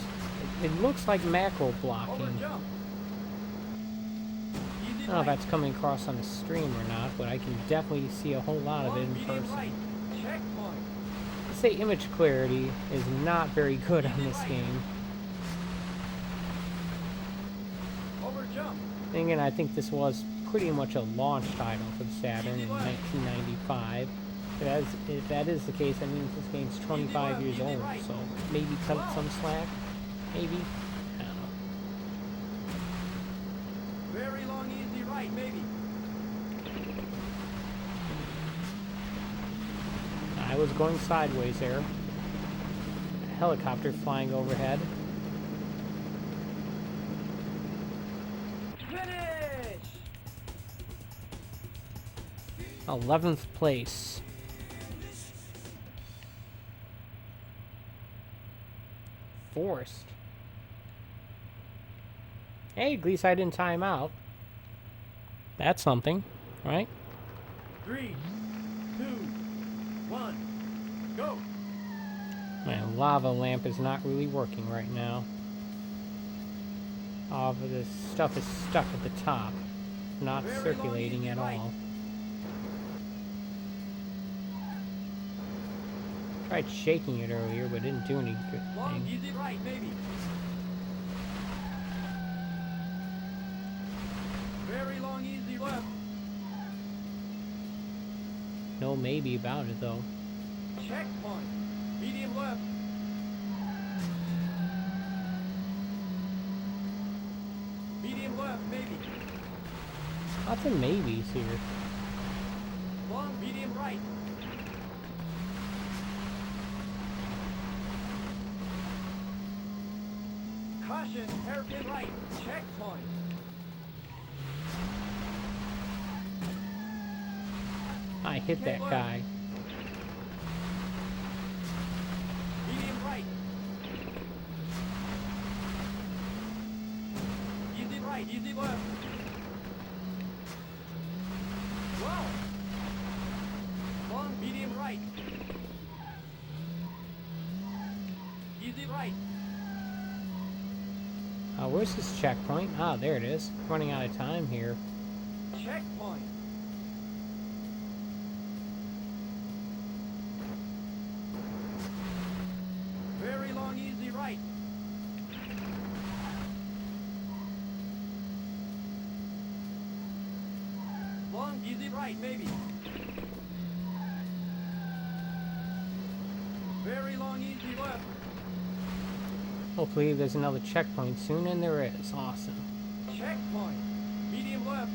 It looks like macro Over blocking. jump. I Easy don't know if right. that's coming across on the stream or not, but I can definitely see a whole lot of it Long, in medium person. right. Checkpoint. I'd say image clarity is not very good on this game. Over jump. And again, I think this was pretty much a launch title for the Saturn in 1995. If that is the case, that means this game's 25 years old, so maybe cut it some slack. Maybe. I don't know. Very long, easy right, maybe. I was going sideways there. A helicopter flying overhead. Finish! 11th place. Forced. Hey, at least I didn't time out. That's something, right? 3, 2, 1, go! My lava lamp is not really working right now. All of this stuff is stuck at the top, not Very circulating long, at easy all. Tried shaking it earlier, but didn't do any good Long, thing. easy right, maybe. Very long, easy left. No maybe about it though. Checkpoint. Medium left. Medium left, maybe. Lots of maybes here. Long, medium right. Caution, hairpin right. Checkpoint. I hit that guy. Easy left. Wow. Long, medium right. Easy right. Where's this checkpoint? Ah, there it is. Running out of time here. Checkpoint. Very long, easy right. Long, easy right, maybe. Very long, easy left. Hopefully there's another checkpoint soon, and there is. Awesome. Checkpoint. Medium left.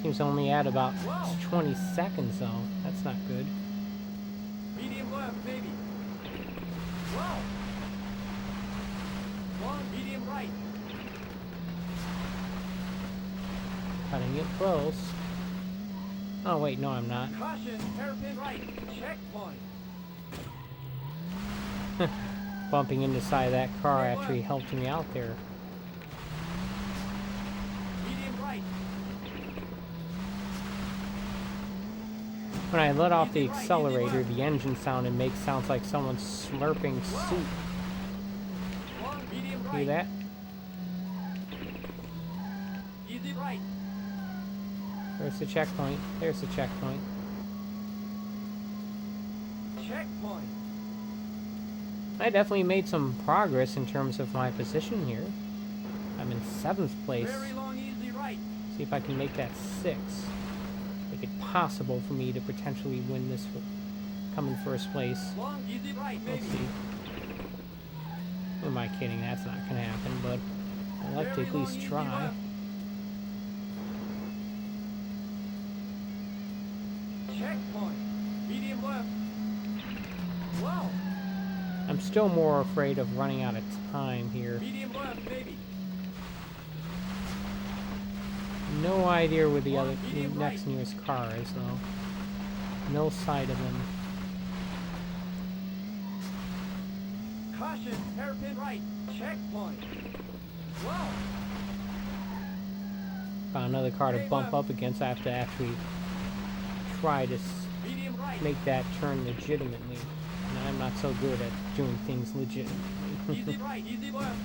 Seems to only add about 20 seconds though. That's not good. Medium left, maybe. Wow. Long, medium right. Cutting it close. Oh wait, no I'm not. Caution, hairpin right. Checkpoint. Bumping into the side of that car actually helped me out there. Medium right. When I let off the accelerator, the engine sound and makes sounds like someone's slurping soup. Long, medium right. Hear that? Easy right. There's the checkpoint. There's the checkpoint. Checkpoint. I definitely made some progress in terms of my position here. I'm in 7th place. Very long, easy right. See if I can make that 6th. Make it possible for me to potentially win this, come in 1st place. Long, easy right, maybe. Let's see. Who am I kidding? That's not going to happen, but I'd like to at least try. Checkpoint. Medium left. Wow. I'm still more afraid of running out of time here. Medium left, maybe. No idea where the next nearest car is, though. No sight of him. Caution, hairpin right. Checkpoint. Wow. Found another car to bump up against. I have to actually try to Medium right. make that turn legitimately. And I'm not so good at doing things legitimately. Easy right, easy left.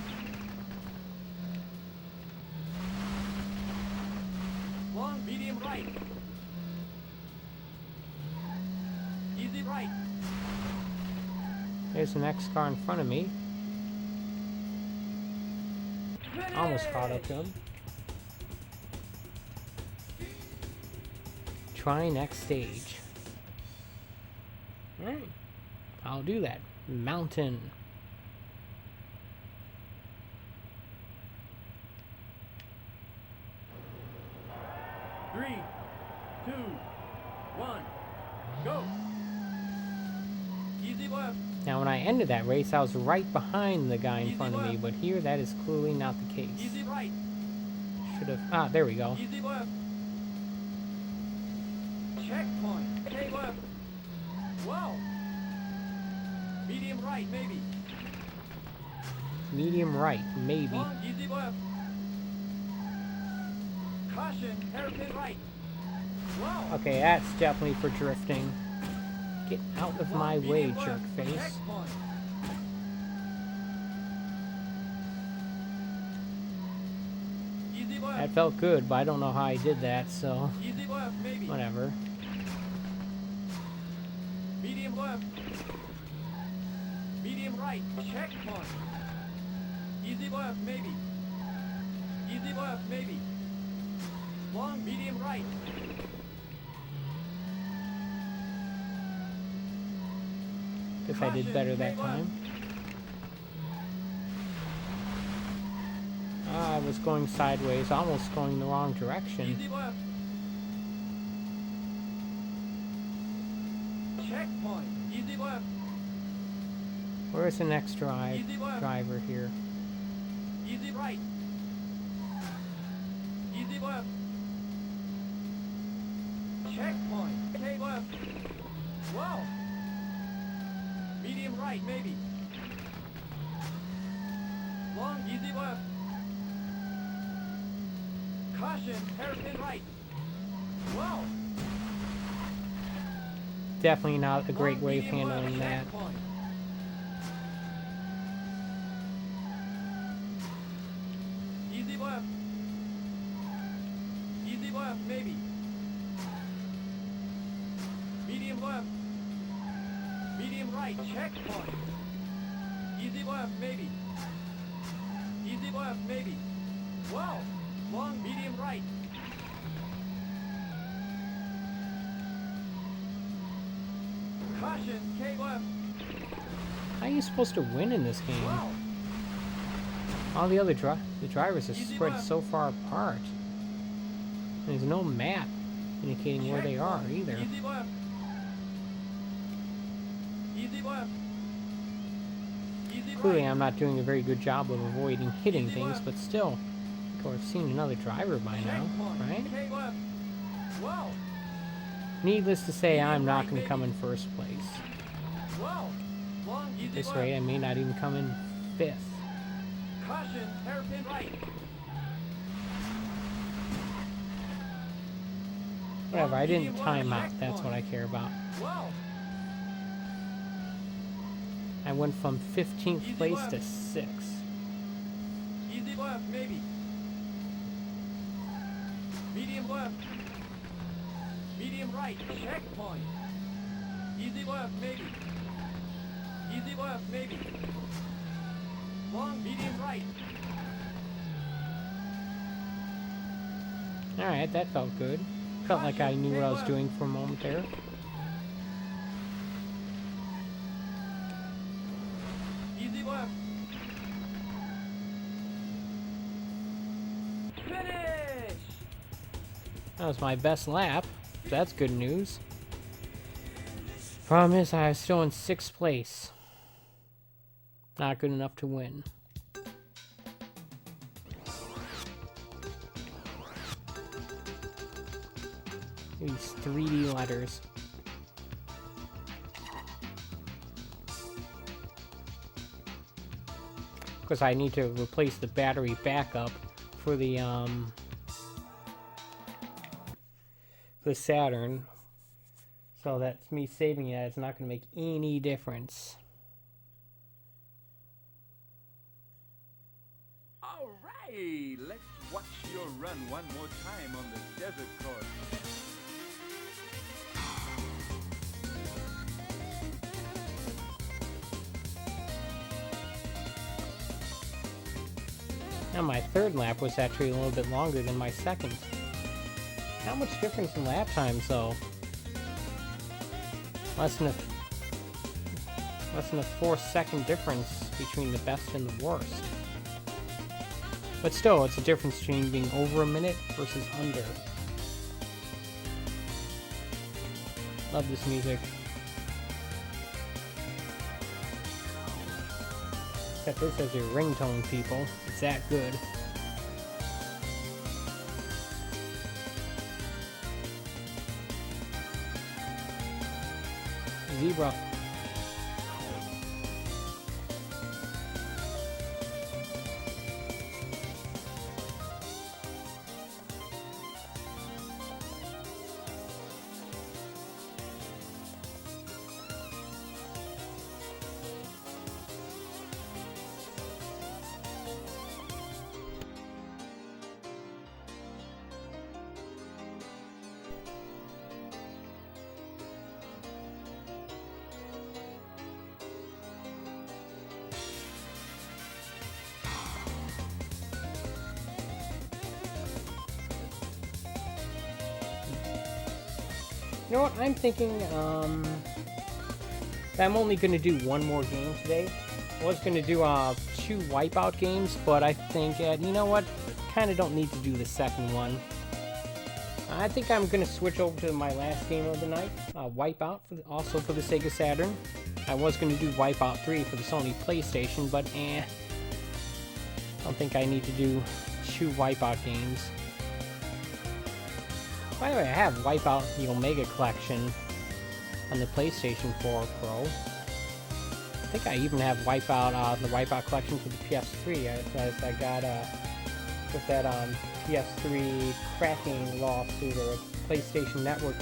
Long, medium right. Easy right. There's the next car in front of me. Almost caught up to him. Try next stage. Alright. I'll do that. Mountain. Three, 2, 1, go. Easy left. Now when I ended that race, I was right behind the guy in front of me, left. but here that is clearly not the case. Easy right. Should have... Ah, there we go. Easy left. Checkpoint. Okay, left. Wow. Medium right, maybe. Medium right, maybe. Long, easy left. Caution, hairpin right. Wow. Okay, that's definitely for drifting. Get out of my Long, way, medium jerk left. face. Checkpoint. Easy left. That felt good, but I don't know how I did that, so... Easy left, maybe. Whatever. Medium left. Medium right. Checkpoint. Easy left, maybe. Easy left, maybe. Long, medium right. Guess I did better that time. I was going sideways, almost going the wrong direction. Easy left. Checkpoint. Easy left. Where's the next Easy left. driver here? Easy right. Easy left. Checkpoint. Okay, left. Wow. Medium right, maybe. Long, easy left. Caution, hairpin right. Whoa. Definitely not a great Long way of medium left, handling that. checkpoint. Easy left. Easy left, maybe. Medium left. Medium right, checkpoint. Easy left, maybe. Easy left, maybe. Whoa! Long, medium right. Caution, K left. How are you supposed to win in this game? Whoa! All the other drivers are Easy spread left. so far apart. There's no map indicating where they are Checkpoint. either. Easy left. Easy left. Easy Clearly, right. I'm not doing a very good job of avoiding hitting Easy things, left. but still, I could have seen another driver by now, Checkpoint. right? K left. Whoa! Needless to say, I'm not right, going to come baby. in first place. Whoa! Long, easy At this left. rate, I may not even come in fifth. Caution, hairpin right. Whatever, I didn't Medium time left, out. That's what I care about. Whoa! I went from 15th Easy place left. to 6th. Easy left, maybe. Medium left. Medium right, checkpoint. Easy left, maybe. Easy left, maybe. Long, medium right. Alright, that felt good. Felt like I knew what I was doing for a moment there. Easy left. Finish! That was my best lap. That's good news. Problem is, I was still in 6th place. Not good enough to win. These 3D letters. Because I need to replace the battery backup for the Saturn. So that's me saving it. It's not going to make any difference. All right, let's watch your run one more time on the desert course. Now my third lap was actually a little bit longer than my second. Not much difference in lap times though. Less than a 4-second difference between the best and the worst. But still, it's a difference between being over a minute versus under. Love this music. Set this as your ringtone, people. It's that good. Zebra. You know what? I'm thinking, that I'm only going to do one more game today. I was going to do 2 Wipeout games, but I think, you know what? Kind of don't need to do the second one. I think I'm going to switch over to my last game of the night, Wipeout, also for the Sega Saturn. I was going to do Wipeout 3 for the Sony PlayStation, but I don't think I need to do 2 Wipeout games. By the way, I have Wipeout the Omega Collection on the PlayStation 4 Pro. I think I even have Wipeout, the Wipeout Collection for the PS3. I got with that PS3 cracking lawsuit or a PlayStation Network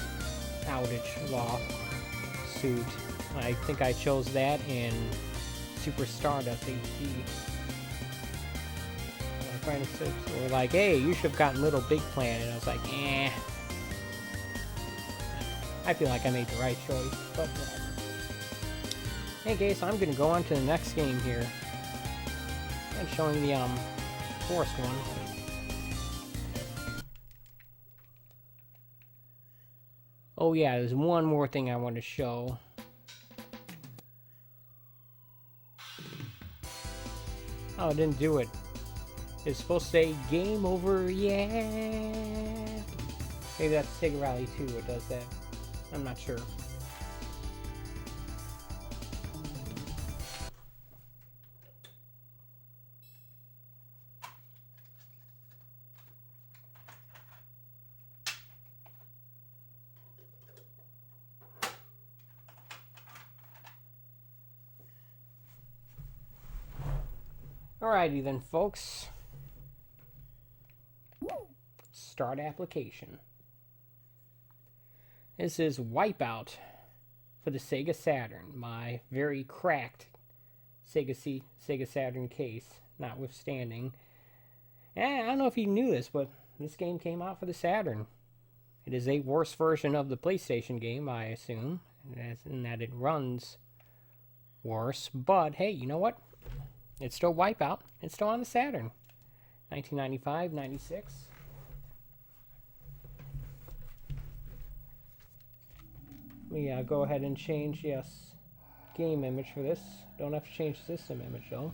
outage lawsuit. I think I chose that in Super Stardust HD. My friends were like, hey, you should have gotten Little Big Planet. I was like, eh. I feel like I made the right choice, but whatever. Hey guys, I'm gonna go on to the next game here. And showing the forest one. Oh yeah, there's one more thing I want to show. Oh, I didn't do it. It's supposed to say game over, yeah. Maybe that's Sega Rally 2 it does that. I'm not sure. Alrighty then, folks. Start application. This is Wipeout for the Sega Saturn, my very cracked Sega Saturn case, notwithstanding. And I don't know if you knew this, but this game came out for the Saturn. It is a worse version of the PlayStation game, I assume, in that it runs worse. But hey, you know what? It's still Wipeout. It's still on the Saturn. 1995, 96. We go ahead and change, yes, game image for this. Don't have to change system image though.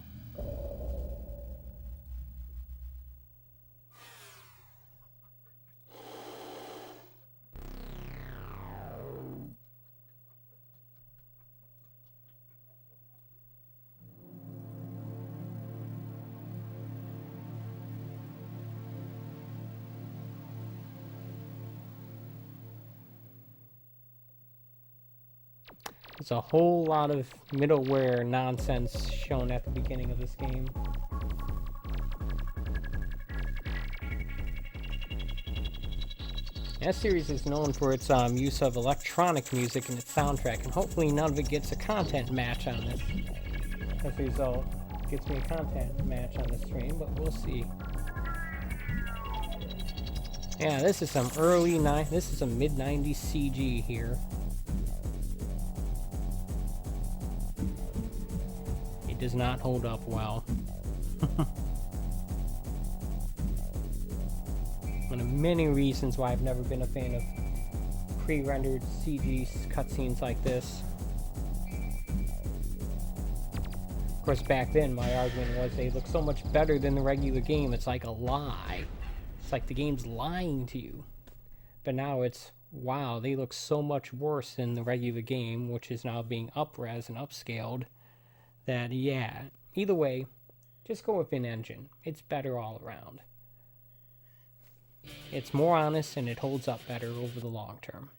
There's a whole lot of middleware nonsense shown at the beginning of this game. That series is known for its use of electronic music in its soundtrack, and hopefully none of it gets a content match on this. As a result, it gets me a content match on the stream, but we'll see. Yeah, this is some this is some mid-90s CG here. Does not hold up well. One of many reasons why I've never been a fan of pre-rendered CG cutscenes like this. Of course, back then my argument was they look so much better than the regular game, it's like a lie. It's like the game's lying to you. But now it's, wow, they look so much worse than the regular game, which is now being up-res and upscaled. That, yeah, either way, just go with in-engine. It's better all around. It's more honest and it holds up better over the long term.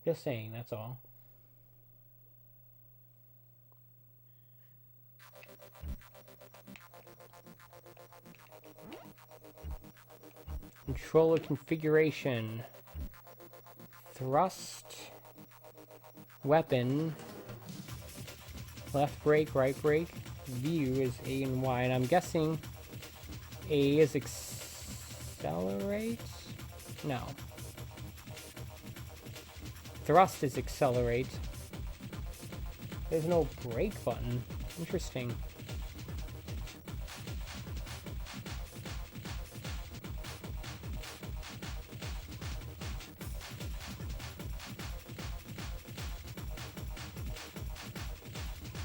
Just saying, that's all. Controller configuration. Thrust. Weapon. Left brake, right brake. View is A and Y, and I'm guessing A is accelerate? No. Thrust is accelerate. There's no brake button. Interesting.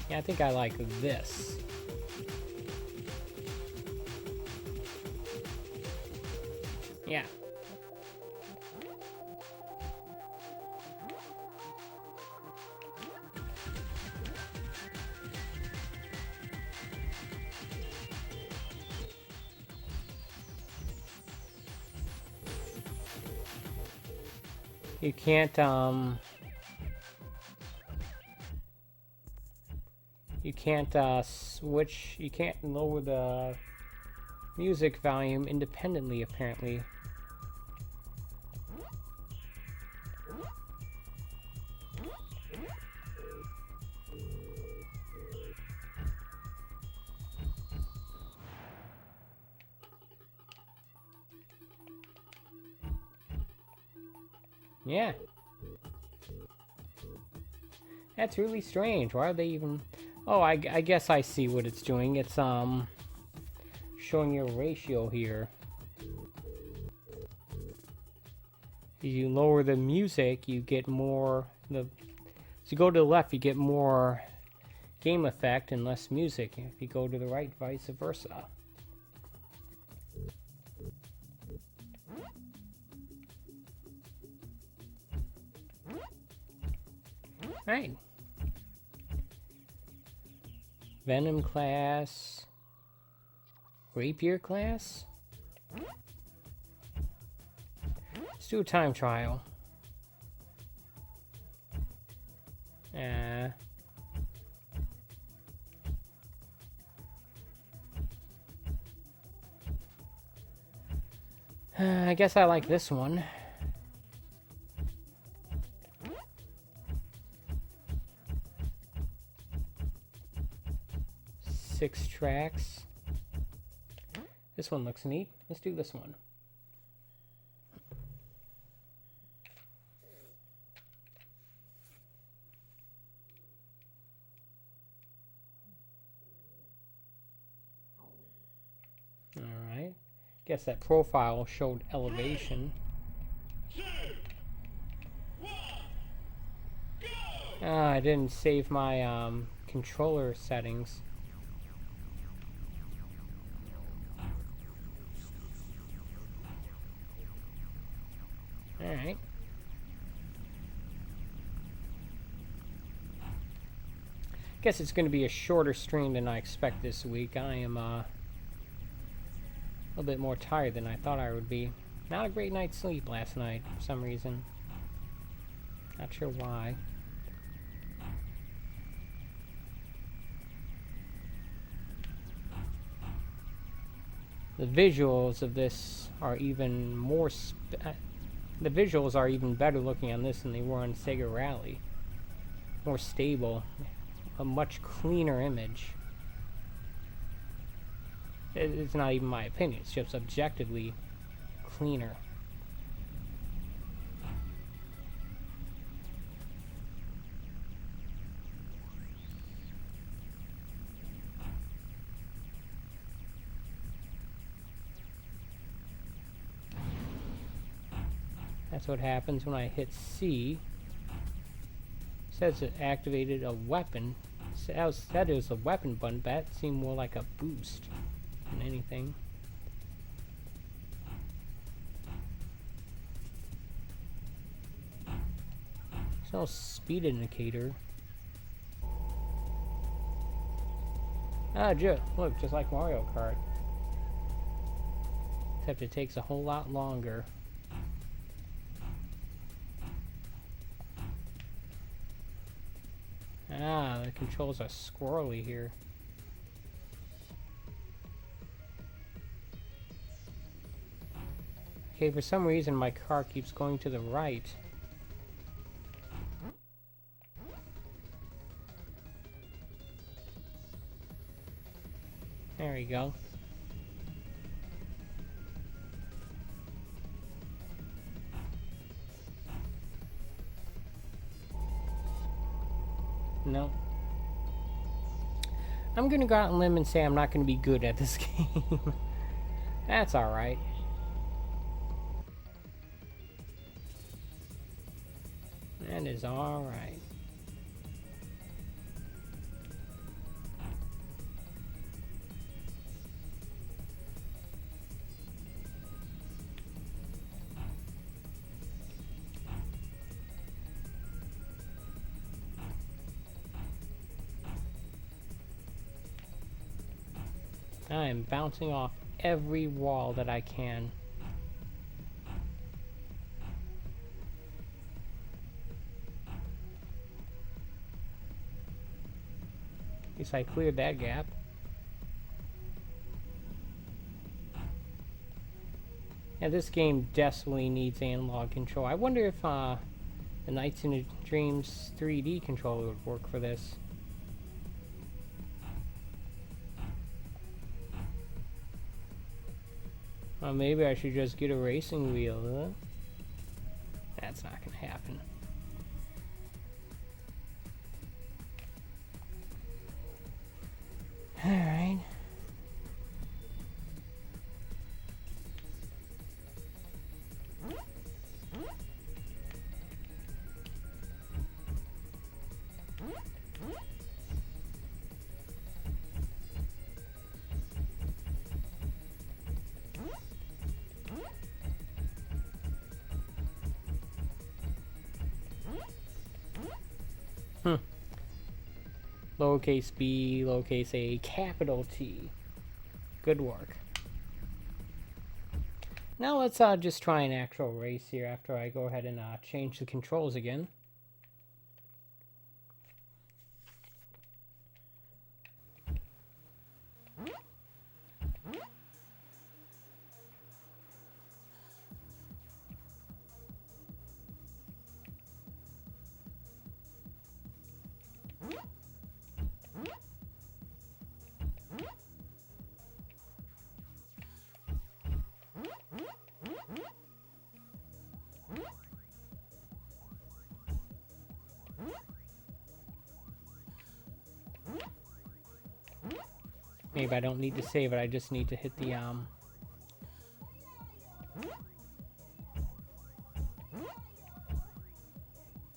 Yeah, I think I like this. Yeah. You can't, switch, you can't lower the music volume independently, apparently. Yeah. That's really strange. Why are they even... Oh, I guess I see what it's doing. It's, showing your ratio here. If you lower the music, you get more... As you go to the left, you get more game effect and less music. If you go to the right, vice versa. Right. Venom class. Rapier class. Let's do a time trial. I guess I like this one. Six tracks. This one looks neat. Let's do this one. Alright. Guess that profile showed elevation. 3, 2, 1, go! Ah, I didn't save my controller settings. Alright. Guess it's going to be a shorter stream than I expect this week. I am a little bit more tired than I thought I would be. Not a great night's sleep last night for some reason. Not sure why. The visuals of this are even more... the visuals are even better looking on this than they were on Sega Rally. More stable. A much cleaner image. It's not even my opinion, it's just objectively cleaner. That's what happens when I hit C. It says it activated a weapon. It said it was a weapon button, but that seemed more like a boost than anything. There's no speed indicator. Ah, look, just like Mario Kart. Except it takes a whole lot longer. Ah, the controls are squirrely here. Okay, for some reason my car keeps going to the right. There we go. No. I'm gonna go out on a limb and say I'm not gonna be good at this game. That's alright. That is alright. I am bouncing off every wall that I can. At least I cleared that gap. Yeah, this game desperately needs analog control. I wonder if the Nights into Dreams 3D controller would work for this. Maybe I should just get a racing wheel, huh? That's not gonna happen. Alright. Lowercase b, lowercase a, capital T. Good work. Now let's just try an actual race here after I go ahead and change the controls again. Maybe I don't need to save it, I just need to hit the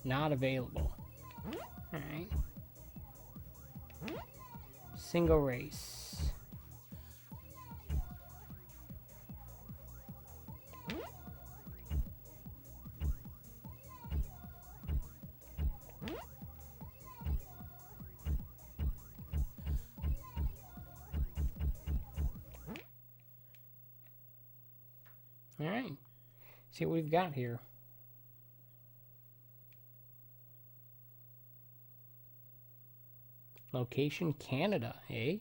not available. Alright. Single race. Alright, see what we've got here. Location Canada, eh?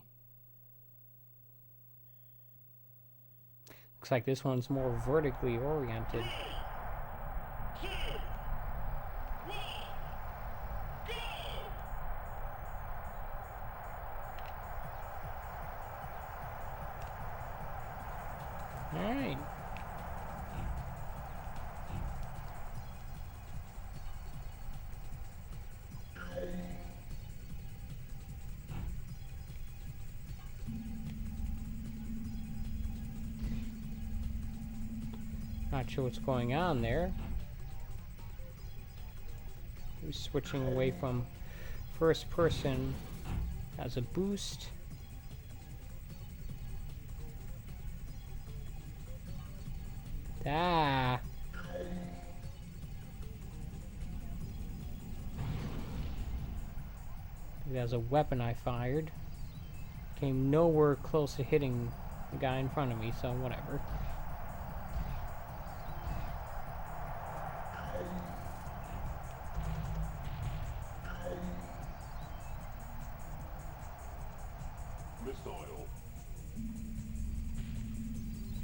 Looks like this one's more vertically oriented. 2, 1, go! Alright. Not sure what's going on there. We're switching away from first person as a boost. Ah. That's a weapon I fired. Came nowhere close to hitting the guy in front of me, so whatever. Missile.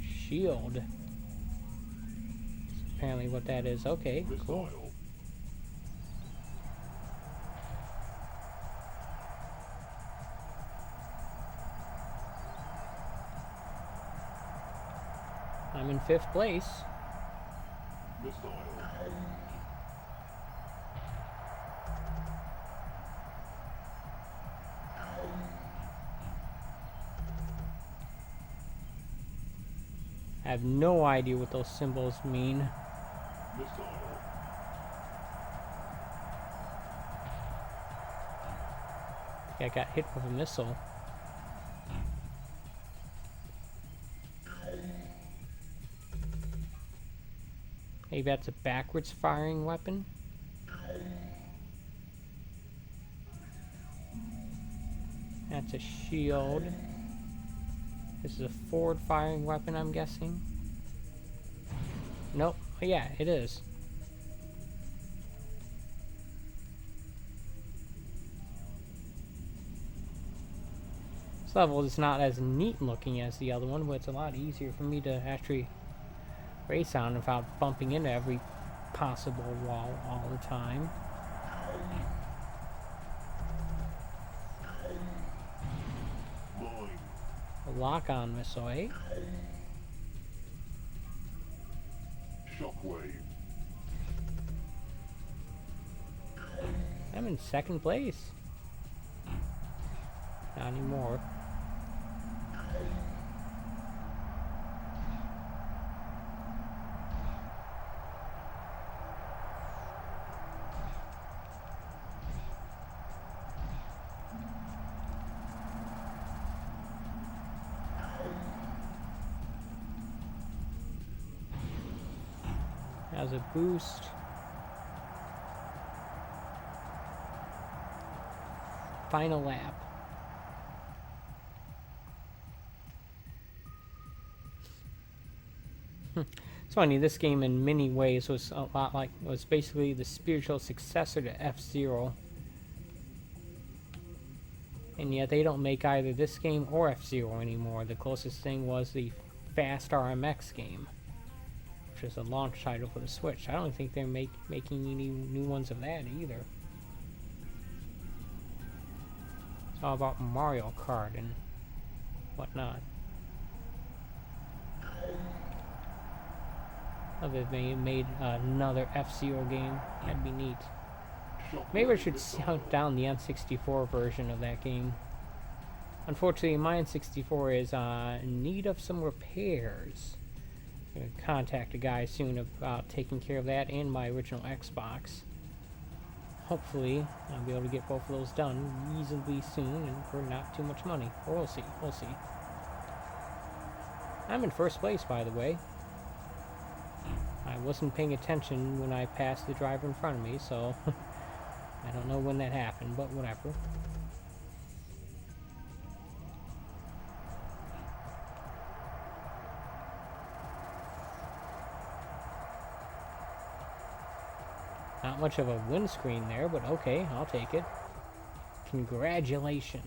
Shield. That's apparently what that is. Okay, cool. Missile. I'm in 5th place. Missile. I have no idea what those symbols mean. Missile. I got hit with a missile. Maybe that's a backwards firing weapon. That's a shield. This is a forward firing weapon, I'm guessing. Nope. Oh, yeah, it is. This level is not as neat looking as the other one, but it's a lot easier for me to actually race on without bumping into every possible wall all the time. Mine. A lock-on missile, eh? Shockwave. I'm in second place. Not anymore. As a boost. Final lap. It's funny, this game in many ways was a lot like, was basically the spiritual successor to F-Zero. And yet they don't make either this game or F-Zero anymore. The closest thing was the Fast RMX game, which is a launch title for the Switch. I don't think they're making any new ones of that either. It's all about Mario Kart and whatnot. Other than they made another F-Zero game, that'd be neat. Maybe I should hunt down the N64 version of that game. Unfortunately, my N64 is in need of some repairs. I'm going to contact a guy soon about taking care of that and my original Xbox. Hopefully, I'll be able to get both of those done reasonably soon and for not too much money. Or we'll see. We'll see. I'm in first place, by the way. I wasn't paying attention when I passed the driver in front of me, so I don't know when that happened, but whatever. Not much of a windscreen there, but okay, I'll take it. Congratulations.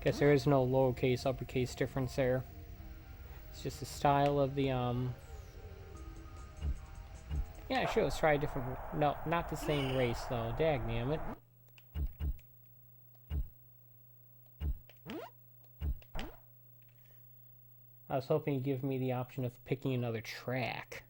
Guess there is no lowercase, uppercase difference there. It's just the style of the, Yeah, sure, let's try a different... No, not the same race, though. Dagnammit. I was hoping you'd give me the option of picking another track.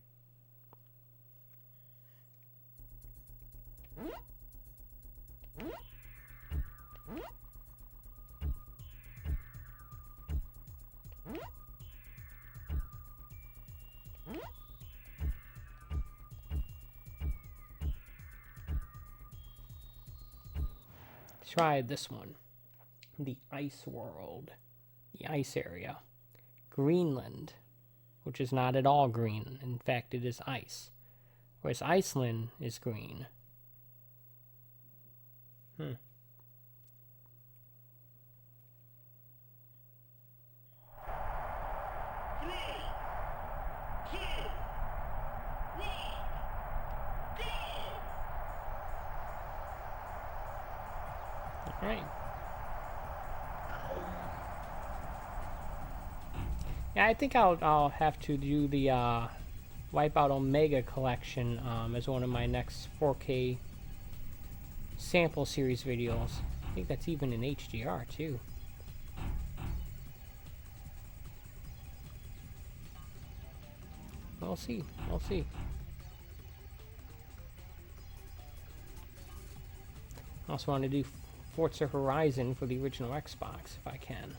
Try this one. The Ice World. The ice area. Greenland, which is not at all green. In fact, it is ice. Whereas Iceland is green. Hmm. Alright. Yeah, I think I'll have to do the Wipeout Omega collection as one of my next 4K sample series videos. I think that's even in HDR too. We'll see. We'll see. I also want to do Forza Horizon for the original Xbox if I can.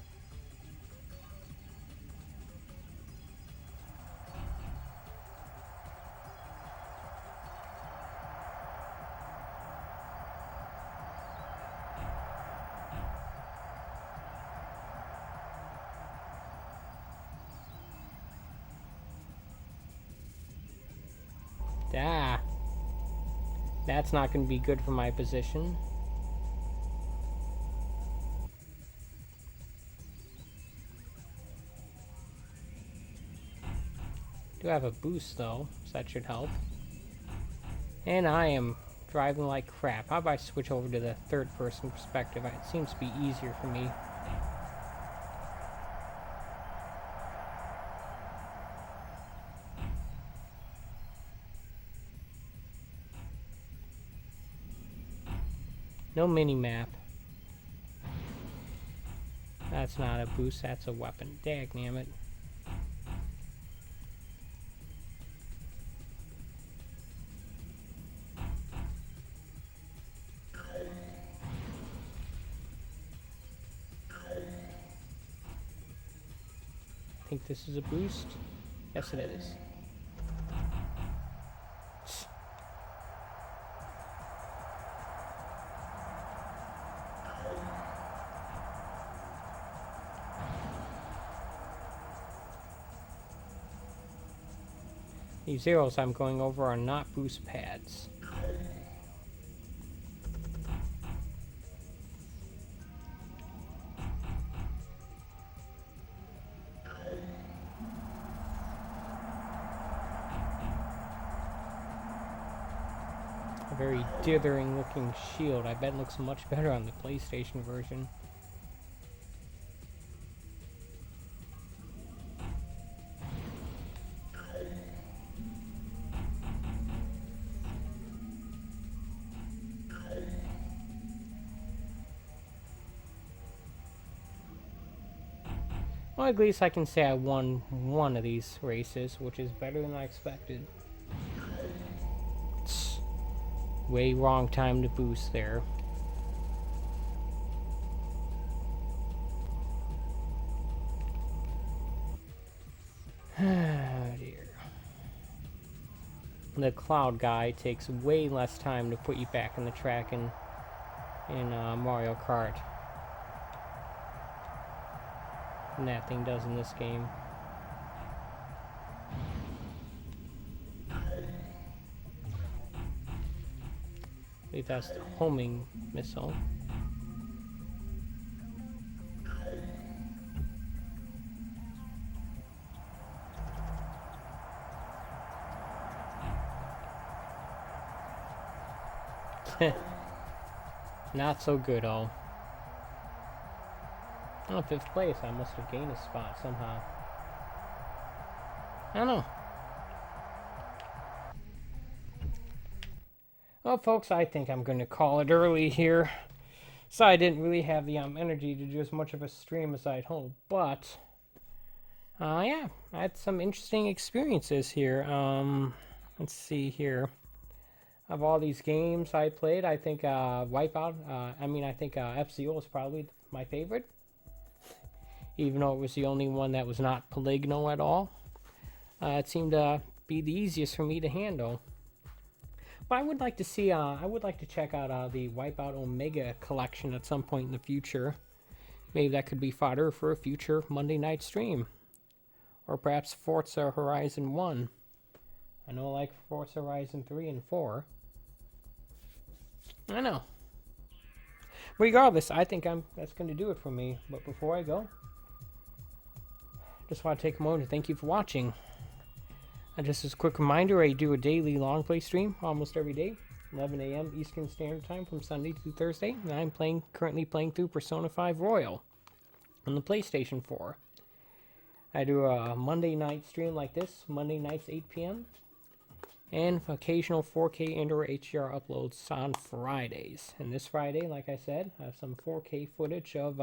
Ah, that's not going to be good for my position. Do have a boost though, so that should help. And I am driving like crap. How about I switch over to the third person perspective? It seems to be easier for me. No mini-map. That's not a boost, that's a weapon. Dagnammit. I think this is a boost. Yes, it is. These zeros I'm going over are not boost pads. A very dithering looking shield. I bet it looks much better on the PlayStation version. Well, at least I can say I won one of these races, which is better than I expected. It's way wrong time to boost there. Oh dear. The cloud guy takes way less time to put you back in the track in Mario Kart than that thing does in this game. I believe that's the homing missile. Not so good, oh. Oh, 5th place. I must have gained a spot somehow. I don't know. Well, folks, I think I'm going to call it early here. So I didn't really have the energy to do as much of a stream as I'd hoped. But, yeah, I had some interesting experiences here. Let's see here. Of all these games I played, I think Wipeout, I think F-Zero is probably my favorite. Even though it was the only one that was not polygonal at all. It seemed to be the easiest for me to handle. But I would like to see, I would like to check out the Wipeout Omega collection at some point in the future. Maybe that could be fodder for a future Monday night stream. Or perhaps Forza Horizon 1. I know I like Forza Horizon 3 and 4. I know. Regardless, I think that's going to do it for me. But before I go, just want to take a moment to thank you for watching. And just as a quick reminder, I do a daily long play stream almost every day, 11 a.m. Eastern Standard Time from Sunday to Thursday. And I'm currently playing through Persona 5 Royal on the PlayStation 4. I do a Monday night stream like this, Monday nights 8 p.m. And occasional 4K and/or HDR uploads on Fridays. And this Friday, like I said, I have some 4K footage of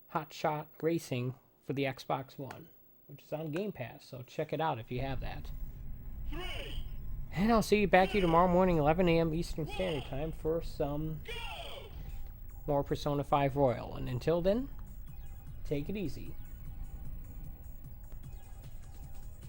Hot Shot Racing for the Xbox One, which is on Game Pass, so check it out if you have that. And I'll see you back here tomorrow morning, 11 a.m. Eastern Standard Time, for some more Persona 5 Royal. And until then, take it easy.